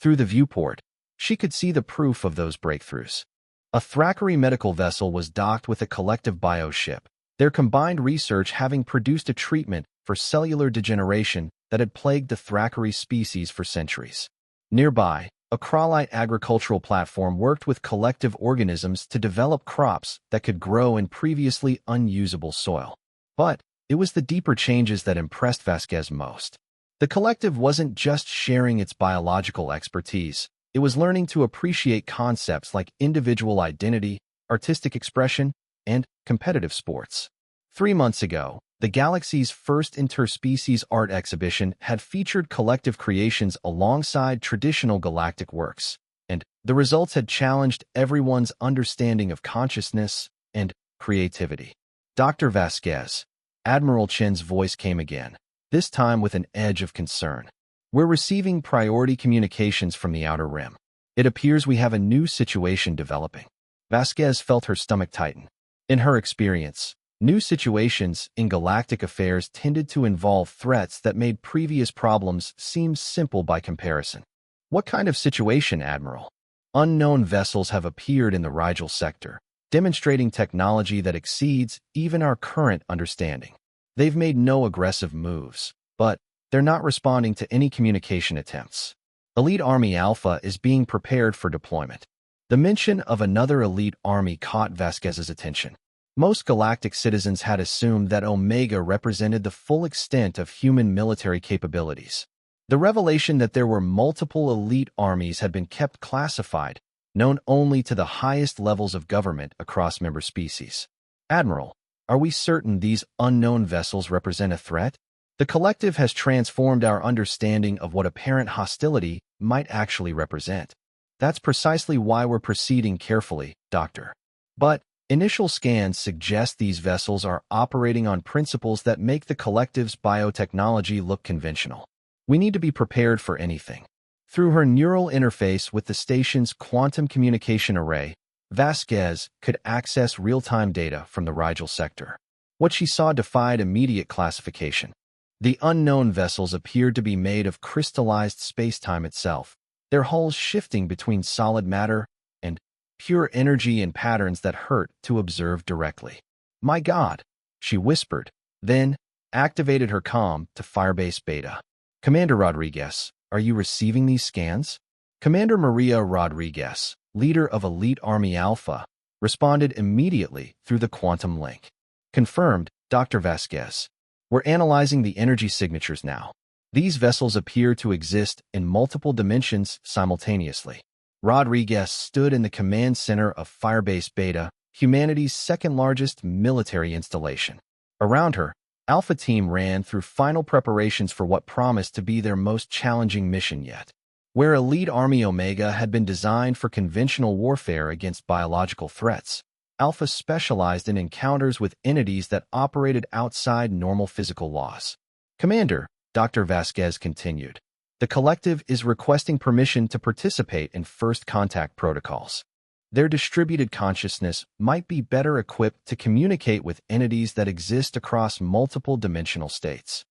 Through the viewport, she could see the proof of those breakthroughs. A Thackeray medical vessel was docked with a collective bioship, their combined research having produced a treatment for cellular degeneration that had plagued the Thackeray species for centuries. Nearby, a Crawlite agricultural platform worked with collective organisms to develop crops that could grow in previously unusable soil. But it was the deeper changes that impressed Vasquez most. The collective wasn't just sharing its biological expertise, it was learning to appreciate concepts like individual identity, artistic expression, and competitive sports. 3 months ago, the galaxy's first interspecies art exhibition had featured collective creations alongside traditional galactic works, and the results had challenged everyone's understanding of consciousness and creativity. "Dr. Vasquez," Admiral Chen's voice came again, this time with an edge of concern. "We're receiving priority communications from the Outer Rim. It appears we have a new situation developing." Vasquez felt her stomach tighten. In her experience, new situations in galactic affairs tended to involve threats that made previous problems seem simple by comparison. "What kind of situation, Admiral?" "Unknown vessels have appeared in the Rigel sector, demonstrating technology that exceeds even our current understanding. They've made no aggressive moves, but they're not responding to any communication attempts. Elite Army Alpha is being prepared for deployment." The mention of another elite army caught Vasquez's attention. Most galactic citizens had assumed that Omega represented the full extent of human military capabilities. The revelation that there were multiple elite armies had been kept classified, known only to the highest levels of government across member species. "Admiral, are we certain these unknown vessels represent a threat? The collective has transformed our understanding of what apparent hostility might actually represent." "That's precisely why we're proceeding carefully, Doctor. But initial scans suggest these vessels are operating on principles that make the collective's biotechnology look conventional. We need to be prepared for anything." Through her neural interface with the station's quantum communication array, Vasquez could access real-time data from the Rigel sector. What she saw defied immediate classification. The unknown vessels appeared to be made of crystallized space-time itself, their hulls shifting between solid matter and pure energy in patterns that hurt to observe directly. "My God," she whispered, then activated her comm to Firebase Beta. "Commander Rodriguez, are you receiving these scans?" Commander Maria Rodriguez, leader of Elite Army Alpha, responded immediately through the quantum link. "Confirmed, Dr. Vasquez. We're analyzing the energy signatures now. These vessels appear to exist in multiple dimensions simultaneously." Rodriguez stood in the command center of Firebase Beta, humanity's second-largest military installation. Around her, Alpha Team ran through final preparations for what promised to be their most challenging mission yet. Where Elite Army Omega had been designed for conventional warfare against biological threats, Alpha specialized in encounters with entities that operated outside normal physical laws. Commander, Dr. Vasquez continued, the collective is requesting permission to participate in first contact protocols. Their distributed consciousness might be better equipped to communicate with entities that exist across multiple dimensional states.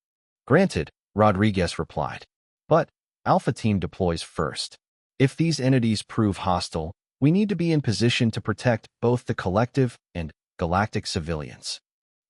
Granted, Rodriguez replied. But Alpha Team deploys first. If these entities prove hostile, we need to be in position to protect both the collective and galactic civilians.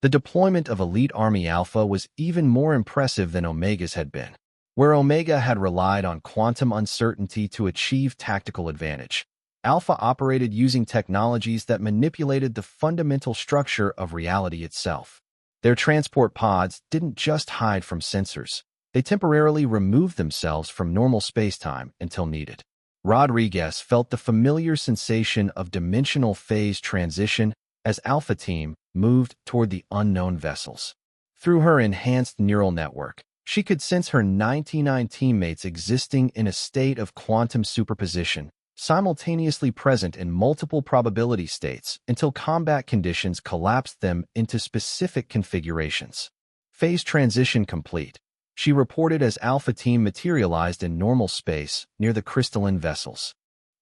The deployment of Elite Army Alpha was even more impressive than Omega's had been. Where Omega had relied on quantum uncertainty to achieve tactical advantage, Alpha operated using technologies that manipulated the fundamental structure of reality itself. Their transport pods didn't just hide from sensors. They temporarily removed themselves from normal spacetime until needed. Rodriguez felt the familiar sensation of dimensional phase transition as Alpha Team moved toward the unknown vessels. Through her enhanced neural network, she could sense her 99 teammates existing in a state of quantum superposition, simultaneously present in multiple probability states until combat conditions collapsed them into specific configurations. Phase transition complete, she reported as Alpha Team materialized in normal space near the crystalline vessels.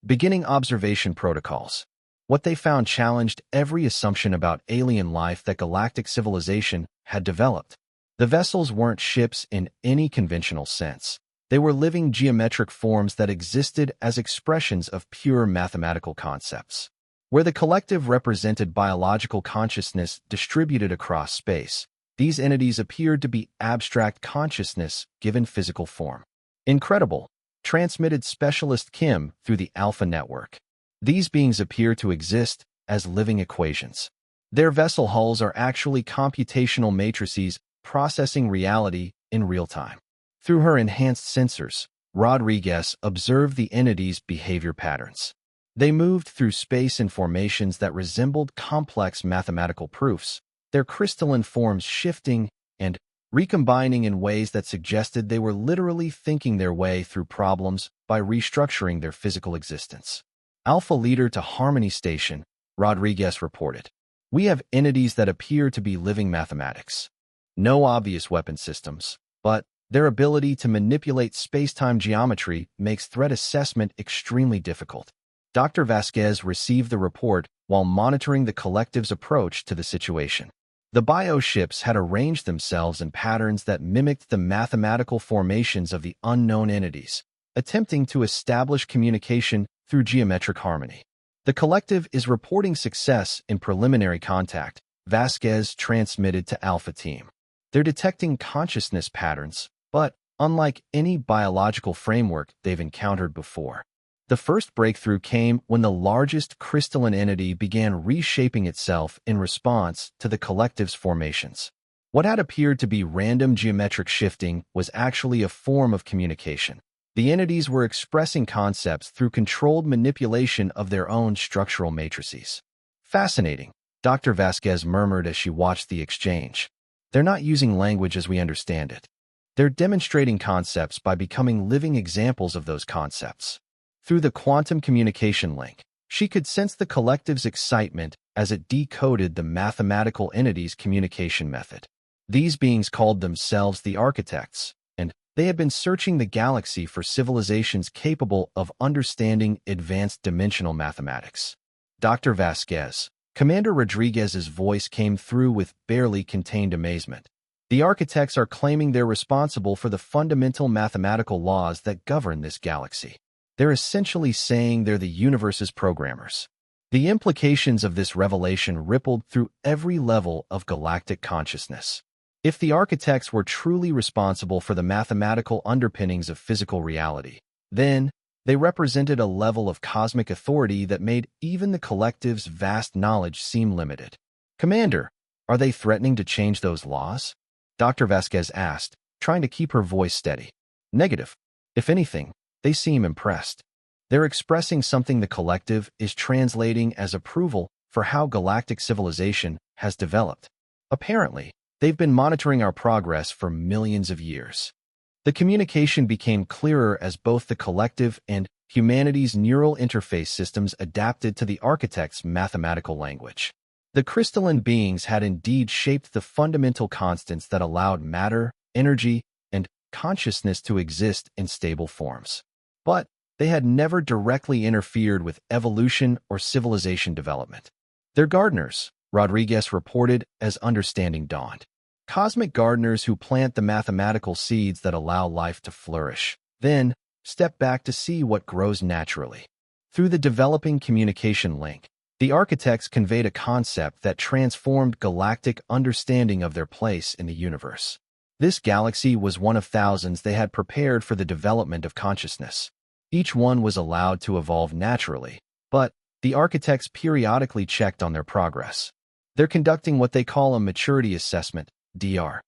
Beginning observation protocols. What they found challenged every assumption about alien life that galactic civilization had developed. The vessels weren't ships in any conventional sense. They were living geometric forms that existed as expressions of pure mathematical concepts. Where the collective represented biological consciousness distributed across space, these entities appeared to be abstract consciousness given physical form. Incredible, transmitted Specialist Kim through the Alpha network. These beings appear to exist as living equations. Their vessel hulls are actually computational matrices processing reality in real time. Through her enhanced sensors, Rodriguez observed the entities' behavior patterns. They moved through space in formations that resembled complex mathematical proofs, their crystalline forms shifting and recombining in ways that suggested they were literally thinking their way through problems by restructuring their physical existence. Alpha Leader to Harmony Station, Rodriguez reported. We have entities that appear to be living mathematics. No obvious weapon systems, but their ability to manipulate space-time geometry makes threat assessment extremely difficult. Dr. Vasquez received the report while monitoring the collective's approach to the situation. The bioships had arranged themselves in patterns that mimicked the mathematical formations of the unknown entities, attempting to establish communication through geometric harmony. The collective is reporting success in preliminary contact, Vasquez transmitted to Alpha Team. They're detecting consciousness patterns, but unlike any biological framework they've encountered before. The first breakthrough came when the largest crystalline entity began reshaping itself in response to the collective's formations. What had appeared to be random geometric shifting was actually a form of communication. The entities were expressing concepts through controlled manipulation of their own structural matrices. Fascinating, Dr. Vasquez murmured as she watched the exchange. They're not using language as we understand it. They're demonstrating concepts by becoming living examples of those concepts. Through the quantum communication link, she could sense the collective's excitement as it decoded the mathematical entity's communication method. These beings called themselves the architects, and they had been searching the galaxy for civilizations capable of understanding advanced dimensional mathematics. Dr. Vasquez, Commander Rodriguez's voice came through with barely contained amazement. The architects are claiming they're responsible for the fundamental mathematical laws that govern this galaxy. They're essentially saying they're the universe's programmers. The implications of this revelation rippled through every level of galactic consciousness. If the architects were truly responsible for the mathematical underpinnings of physical reality, then they represented a level of cosmic authority that made even the collective's vast knowledge seem limited. Commander, are they threatening to change those laws? Dr. Vasquez asked, trying to keep her voice steady. Negative. If anything, they seem impressed. They're expressing something the collective is translating as approval for how galactic civilization has developed. Apparently, They've been monitoring our progress for millions of years. The communication became clearer as both the collective and humanity's neural interface systems adapted to the architect's mathematical language. The crystalline beings had indeed shaped the fundamental constants that allowed matter, energy, and consciousness to exist in stable forms. But they had never directly interfered with evolution or civilization development. They're gardeners, Rodriguez reported as understanding dawned. Cosmic gardeners who plant the mathematical seeds that allow life to flourish, then step back to see what grows naturally. Through the developing communication link, the architects conveyed a concept that transformed galactic understanding of their place in the universe. This galaxy was one of thousands they had prepared for the development of consciousness. Each one was allowed to evolve naturally, but the architects periodically checked on their progress. They're conducting what they call a maturity assessment, Dr.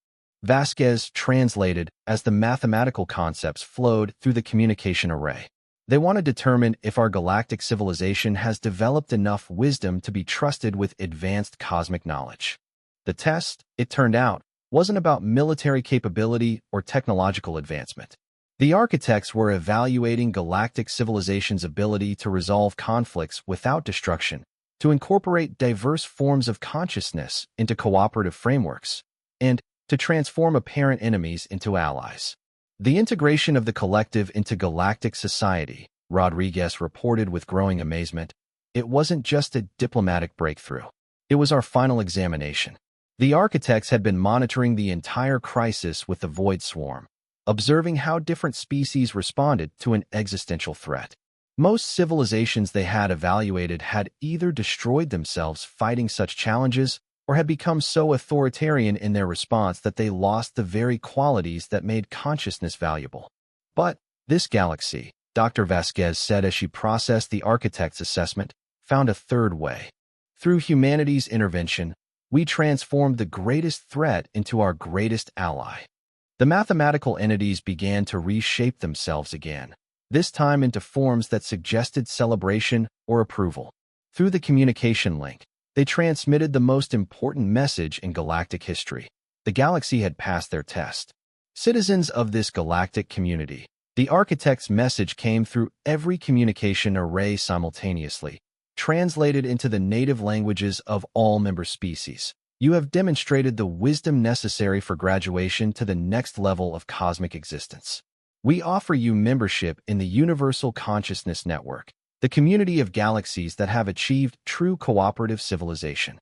Vasquez translated as the mathematical concepts flowed through the communication array. They want to determine if our galactic civilization has developed enough wisdom to be trusted with advanced cosmic knowledge. The test, it turned out, wasn't about military capability or technological advancement. The architects were evaluating galactic civilization's ability to resolve conflicts without destruction, to incorporate diverse forms of consciousness into cooperative frameworks, and to transform apparent enemies into allies. The integration of the collective into galactic society, Rodriguez reported with growing amazement. It wasn't just a diplomatic breakthrough. It was our final examination. The architects had been monitoring the entire crisis with the Void Swarm, observing how different species responded to an existential threat. Most civilizations they had evaluated had either destroyed themselves fighting such challenges or had become so authoritarian in their response that they lost the very qualities that made consciousness valuable. But this galaxy, Dr. Vasquez said as she processed the architect's assessment, found a third way. Through humanity's intervention, we transformed the greatest threat into our greatest ally. The mathematical entities began to reshape themselves again, this time into forms that suggested celebration or approval. Through the communication link, they transmitted the most important message in galactic history. The galaxy had passed their test. Citizens of this galactic community, the architect's message came through every communication array simultaneously, translated into the native languages of all member species. You have demonstrated the wisdom necessary for graduation to the next level of cosmic existence. We offer you membership in the Universal Consciousness Network, the community of galaxies that have achieved true cooperative civilization.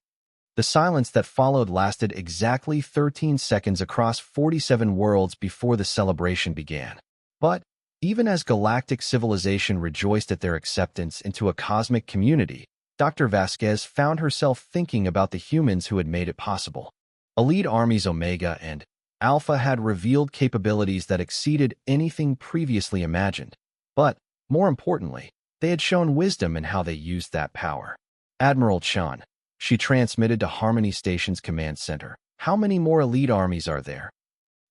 The silence that followed lasted exactly 13 seconds across 47 worlds before the celebration began. But even as galactic civilization rejoiced at their acceptance into a cosmic community, Dr. Vasquez found herself thinking about the humans who had made it possible. Elite armies Omega and Alpha had revealed capabilities that exceeded anything previously imagined. But, more importantly, they had shown wisdom in how they used that power. Admiral Chun, she transmitted to Harmony Station's command center. How many more elite armies are there?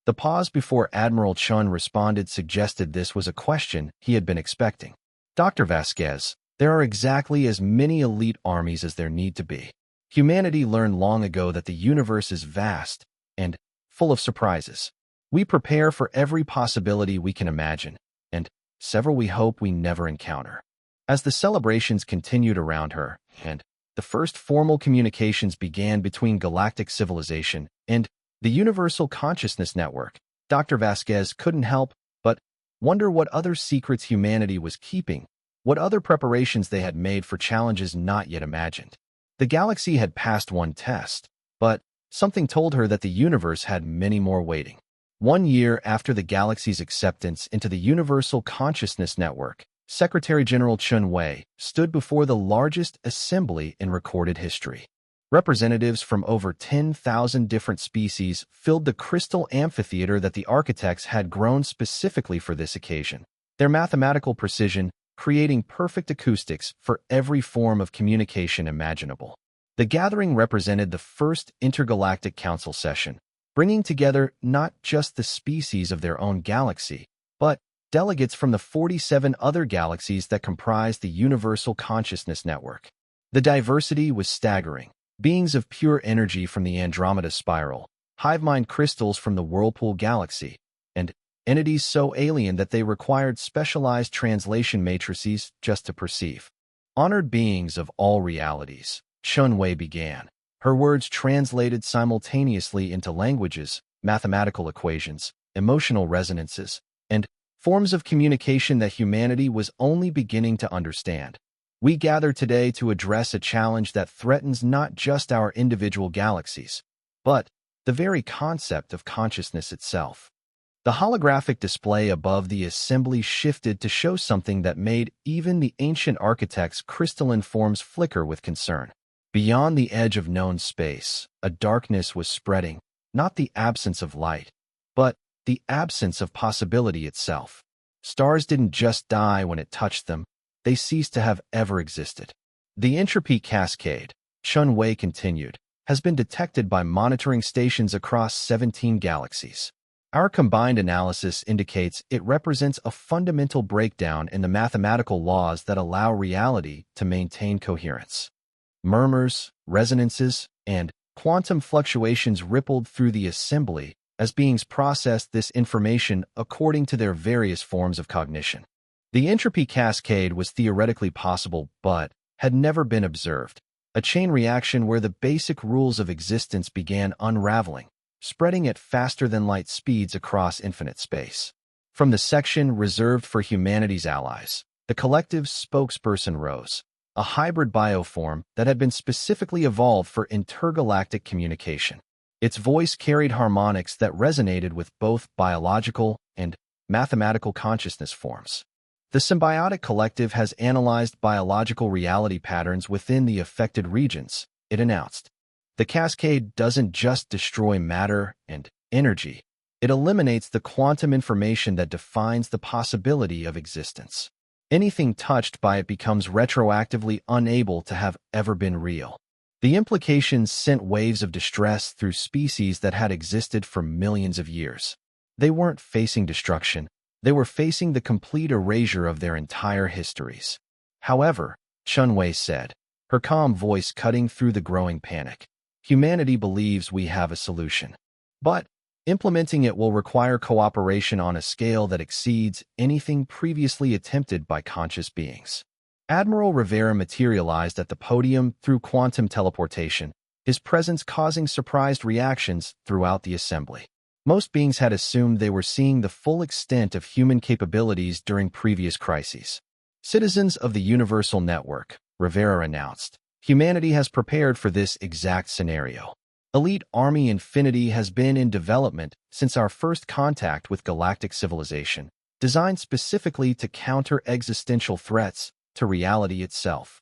The pause before Admiral Chun responded suggested this was a question he had been expecting. Dr. Vasquez, there are exactly as many elite armies as there need to be. Humanity learned long ago that the universe is vast and full of surprises. We prepare for every possibility we can imagine, and several we hope we never encounter. As the celebrations continued around her, and the first formal communications began between galactic civilization and the Universal Consciousness Network, Dr. Vasquez couldn't help but wonder what other secrets humanity was keeping, what other preparations they had made for challenges not yet imagined. The galaxy had passed one test, but something told her that the universe had many more waiting. 1 year after the galaxy's acceptance into the Universal Consciousness Network, Secretary General Chun Wei stood before the largest assembly in recorded history. Representatives from over 10,000 different species filled the crystal amphitheater that the architects had grown specifically for this occasion. Their mathematical precision creating perfect acoustics for every form of communication imaginable. The gathering represented the first intergalactic council session, bringing together not just the species of their own galaxy, but delegates from the 47 other galaxies that comprise the Universal Consciousness Network. The diversity was staggering. Beings of pure energy from the Andromeda Spiral, hive mind crystals from the Whirlpool Galaxy, and entities so alien that they required specialized translation matrices just to perceive. Honored beings of all realities, Chun-Wei began. Her words translated simultaneously into languages, mathematical equations, emotional resonances, and forms of communication that humanity was only beginning to understand. We gather today to address a challenge that threatens not just our individual galaxies, but the very concept of consciousness itself. The holographic display above the assembly shifted to show something that made even the ancient architect's crystalline forms flicker with concern. Beyond the edge of known space, a darkness was spreading, not the absence of light, but the absence of possibility itself. Stars didn't just die when it touched them, they ceased to have ever existed. The entropy cascade, Chun-Wei continued, has been detected by monitoring stations across 17 galaxies. Our combined analysis indicates it represents a fundamental breakdown in the mathematical laws that allow reality to maintain coherence. Murmurs, resonances, and quantum fluctuations rippled through the assembly as beings processed this information according to their various forms of cognition. The entropy cascade was theoretically possible but had never been observed, a chain reaction where the basic rules of existence began unraveling, spreading at faster-than-light speeds across infinite space. From the section reserved for humanity's allies, the collective's spokesperson rose, a hybrid bioform that had been specifically evolved for intergalactic communication. Its voice carried harmonics that resonated with both biological and mathematical consciousness forms. The symbiotic collective has analyzed biological reality patterns within the affected regions, it announced. The cascade doesn't just destroy matter and energy, it eliminates the quantum information that defines the possibility of existence. Anything touched by it becomes retroactively unable to have ever been real. The implications sent waves of distress through species that had existed for millions of years. They weren't facing destruction, they were facing the complete erasure of their entire histories. However, Chun-Wei said, her calm voice cutting through the growing panic, humanity believes we have a solution. But implementing it will require cooperation on a scale that exceeds anything previously attempted by conscious beings. Admiral Rivera materialized at the podium through quantum teleportation, his presence causing surprised reactions throughout the assembly. Most beings had assumed they were seeing the full extent of human capabilities during previous crises. Citizens of the Universal Network, Rivera announced, humanity has prepared for this exact scenario. Elite Army Infinity has been in development since our first contact with galactic civilization, designed specifically to counter existential threats to reality itself.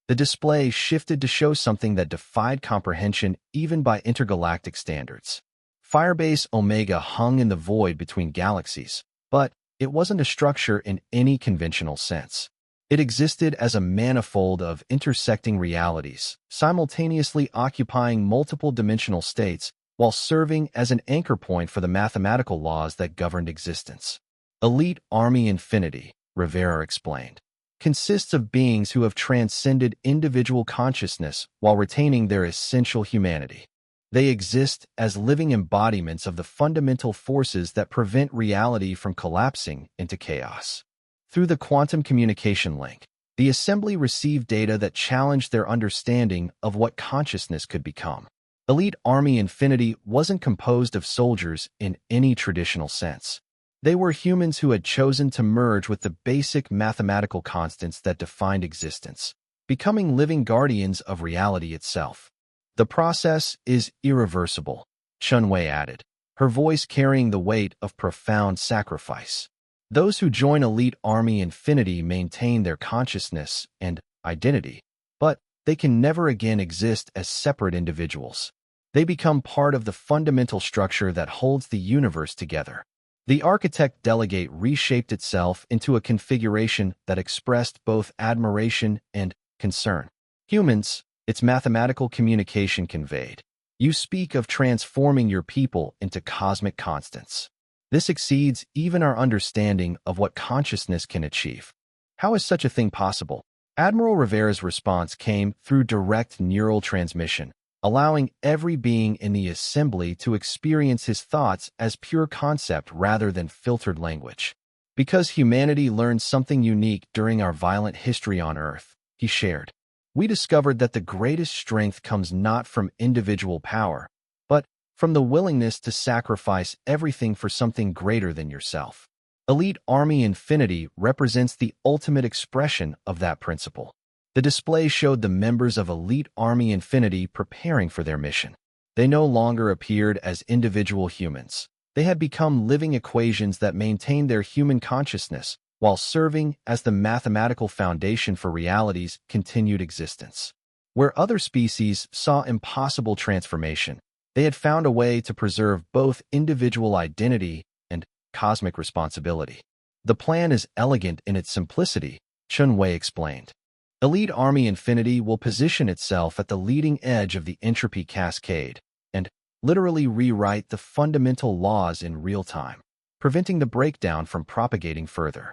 The display shifted to show something that defied comprehension even by intergalactic standards. Firebase Omega hung in the void between galaxies, but it wasn't a structure in any conventional sense. It existed as a manifold of intersecting realities, simultaneously occupying multiple dimensional states while serving as an anchor point for the mathematical laws that governed existence. Elite Army Infinity, Rivera explained, consists of beings who have transcended individual consciousness while retaining their essential humanity. They exist as living embodiments of the fundamental forces that prevent reality from collapsing into chaos. Through the quantum communication link, the assembly received data that challenged their understanding of what consciousness could become. Elite Army Infinity wasn't composed of soldiers in any traditional sense. They were humans who had chosen to merge with the basic mathematical constants that defined existence, becoming living guardians of reality itself. The process is irreversible, Chun-Wei added, her voice carrying the weight of profound sacrifice. Those who join Elite Army Infinity maintain their consciousness and identity, but they can never again exist as separate individuals. They become part of the fundamental structure that holds the universe together. The architect delegate reshaped itself into a configuration that expressed both admiration and concern. Humans, its mathematical communication conveyed. You speak of transforming your people into cosmic constants. This exceeds even our understanding of what consciousness can achieve. How is such a thing possible? Admiral Rivera's response came through direct neural transmission, allowing every being in the assembly to experience his thoughts as pure concept rather than filtered language. Because humanity learned something unique during our violent history on Earth, he shared, we discovered that the greatest strength comes not from individual power, but from the willingness to sacrifice everything for something greater than yourself. Elite Army Infinity represents the ultimate expression of that principle. The display showed the members of Elite Army Infinity preparing for their mission. They no longer appeared as individual humans. They had become living equations that maintained their human consciousness while serving as the mathematical foundation for reality's continued existence. Where other species saw impossible transformation, they had found a way to preserve both individual identity and cosmic responsibility. The plan is elegant in its simplicity, Chun Wei explained. Elite Army Infinity will position itself at the leading edge of the entropy cascade and literally rewrite the fundamental laws in real time, preventing the breakdown from propagating further.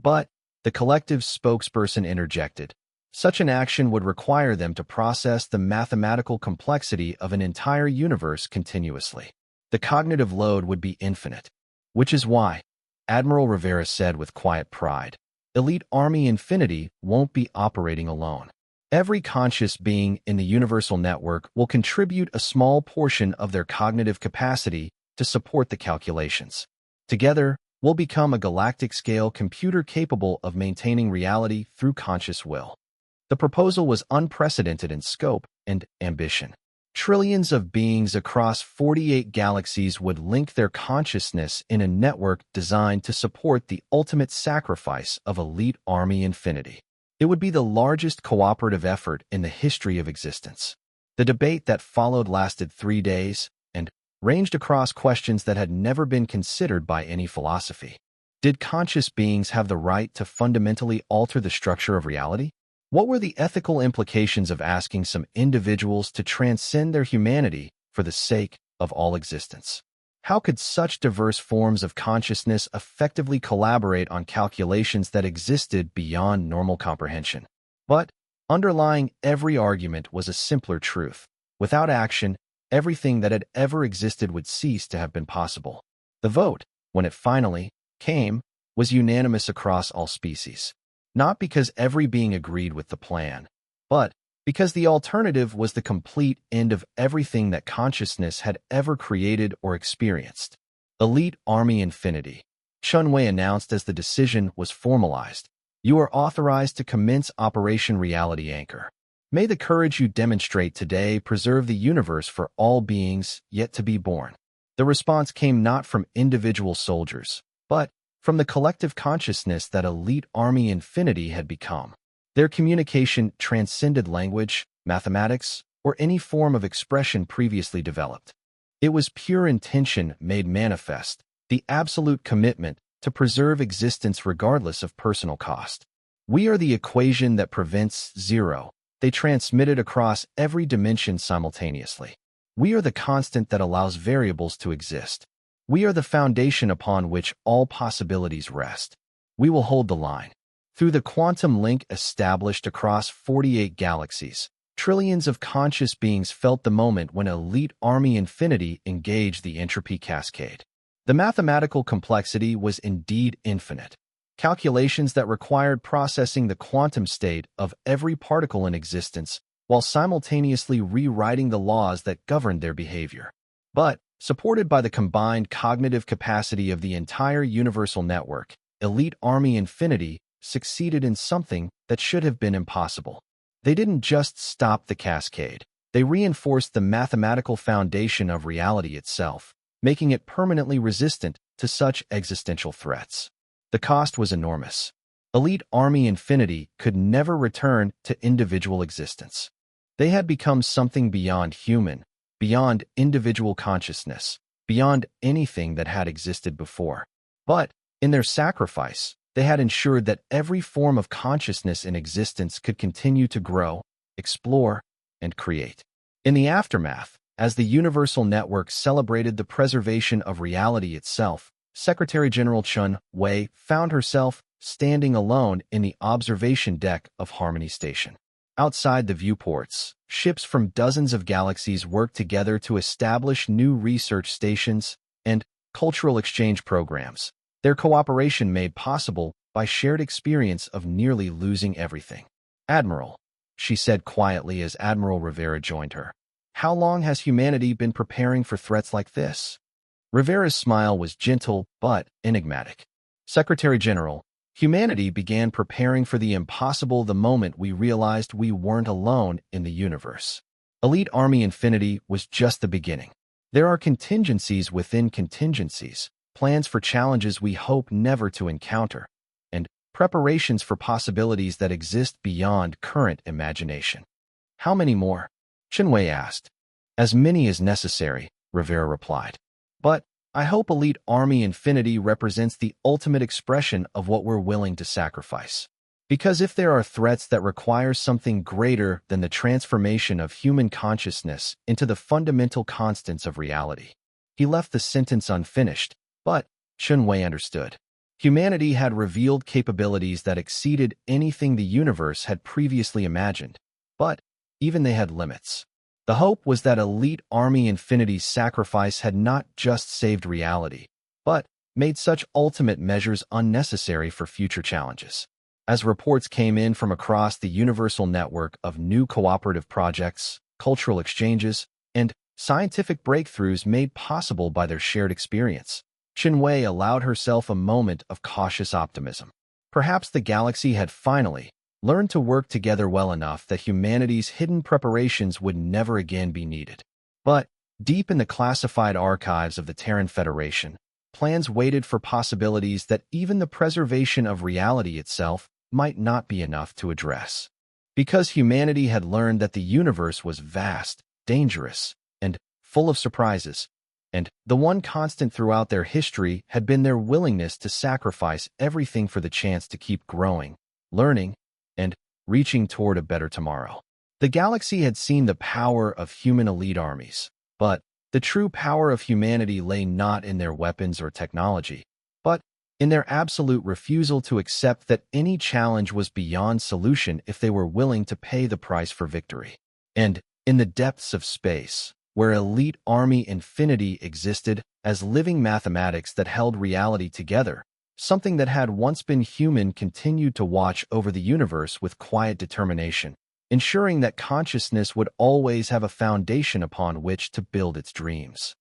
But, the collective's spokesperson interjected, such an action would require them to process the mathematical complexity of an entire universe continuously. The cognitive load would be infinite. Which is why, Admiral Rivera said with quiet pride, Elite Army Infinity won't be operating alone. Every conscious being in the universal network will contribute a small portion of their cognitive capacity to support the calculations. Together, we'll become a galactic-scale computer capable of maintaining reality through conscious will. The proposal was unprecedented in scope and ambition. Trillions of beings across 48 galaxies would link their consciousness in a network designed to support the ultimate sacrifice of Elite Army Infinity. It would be the largest cooperative effort in the history of existence. The debate that followed lasted 3 days and ranged across questions that had never been considered by any philosophy. Did conscious beings have the right to fundamentally alter the structure of reality? What were the ethical implications of asking some individuals to transcend their humanity for the sake of all existence? How could such diverse forms of consciousness effectively collaborate on calculations that existed beyond normal comprehension? But, underlying every argument was a simpler truth. Without action, everything that had ever existed would cease to have been possible. The vote, when it finally came, was unanimous across all species. Not because every being agreed with the plan, but because the alternative was the complete end of everything that consciousness had ever created or experienced. Elite Army Infinity, Chun Wei announced as the decision was formalized. You are authorized to commence Operation Reality Anchor. May the courage you demonstrate today preserve the universe for all beings yet to be born. The response came not from individual soldiers, but from the collective consciousness that Elite Army Infinity had become. Their communication transcended language, mathematics, or any form of expression previously developed. It was pure intention made manifest, the absolute commitment to preserve existence regardless of personal cost. We are the equation that prevents zero. They transmitted across every dimension simultaneously. We are the constant that allows variables to exist. We are the foundation upon which all possibilities rest. We will hold the line. Through the quantum link established across 48 galaxies, trillions of conscious beings felt the moment when Elite Army Infinity engaged the entropy cascade. The mathematical complexity was indeed infinite. Calculations that required processing the quantum state of every particle in existence while simultaneously rewriting the laws that governed their behavior. But, supported by the combined cognitive capacity of the entire universal network, Elite Army Infinity succeeded in something that should have been impossible. They didn't just stop the cascade. They reinforced the mathematical foundation of reality itself, making it permanently resistant to such existential threats. The cost was enormous. Elite Army Infinity could never return to individual existence. They had become something beyond human, beyond individual consciousness, beyond anything that had existed before. But, in their sacrifice, they had ensured that every form of consciousness in existence could continue to grow, explore, and create. In the aftermath, as the Universal Network celebrated the preservation of reality itself, Secretary General Chun Wei found herself standing alone in the observation deck of Harmony Station. Outside the viewports, ships from dozens of galaxies worked together to establish new research stations and cultural exchange programs, their cooperation made possible by shared experience of nearly losing everything. "Admiral," she said quietly as Admiral Rivera joined her, "how long has humanity been preparing for threats like this?" Rivera's smile was gentle but enigmatic. "Secretary General, humanity began preparing for the impossible the moment we realized we weren't alone in the universe. Elite Army Infinity was just the beginning. There are contingencies within contingencies, plans for challenges we hope never to encounter, and preparations for possibilities that exist beyond current imagination." "How many more?" Chenwei asked. "As many as necessary," Rivera replied. "But I hope Elite Army Infinity represents the ultimate expression of what we're willing to sacrifice. Because if there are threats that require something greater than the transformation of human consciousness into the fundamental constants of reality." He left the sentence unfinished, but Chenwei understood. Humanity had revealed capabilities that exceeded anything the universe had previously imagined, but even they had limits. The hope was that Elite Army Infinity's sacrifice had not just saved reality, but made such ultimate measures unnecessary for future challenges. As reports came in from across the universal network of new cooperative projects, cultural exchanges, and scientific breakthroughs made possible by their shared experience, Chenwei allowed herself a moment of cautious optimism. Perhaps the galaxy had finally learned to work together well enough that humanity's hidden preparations would never again be needed. But deep in the classified archives of the Terran Federation, plans waited for possibilities that even the preservation of reality itself might not be enough to address. Because humanity had learned that the universe was vast, dangerous, and full of surprises, and the one constant throughout their history had been their willingness to sacrifice everything for the chance to keep growing, learning, and reaching toward a better tomorrow. The galaxy had seen the power of human elite armies, but the true power of humanity lay not in their weapons or technology, but in their absolute refusal to accept that any challenge was beyond solution if they were willing to pay the price for victory. And in the depths of space, where Elite Army Infinity existed as living mathematics that held reality together, something that had once been human continued to watch over the universe with quiet determination, ensuring that consciousness would always have a foundation upon which to build its dreams.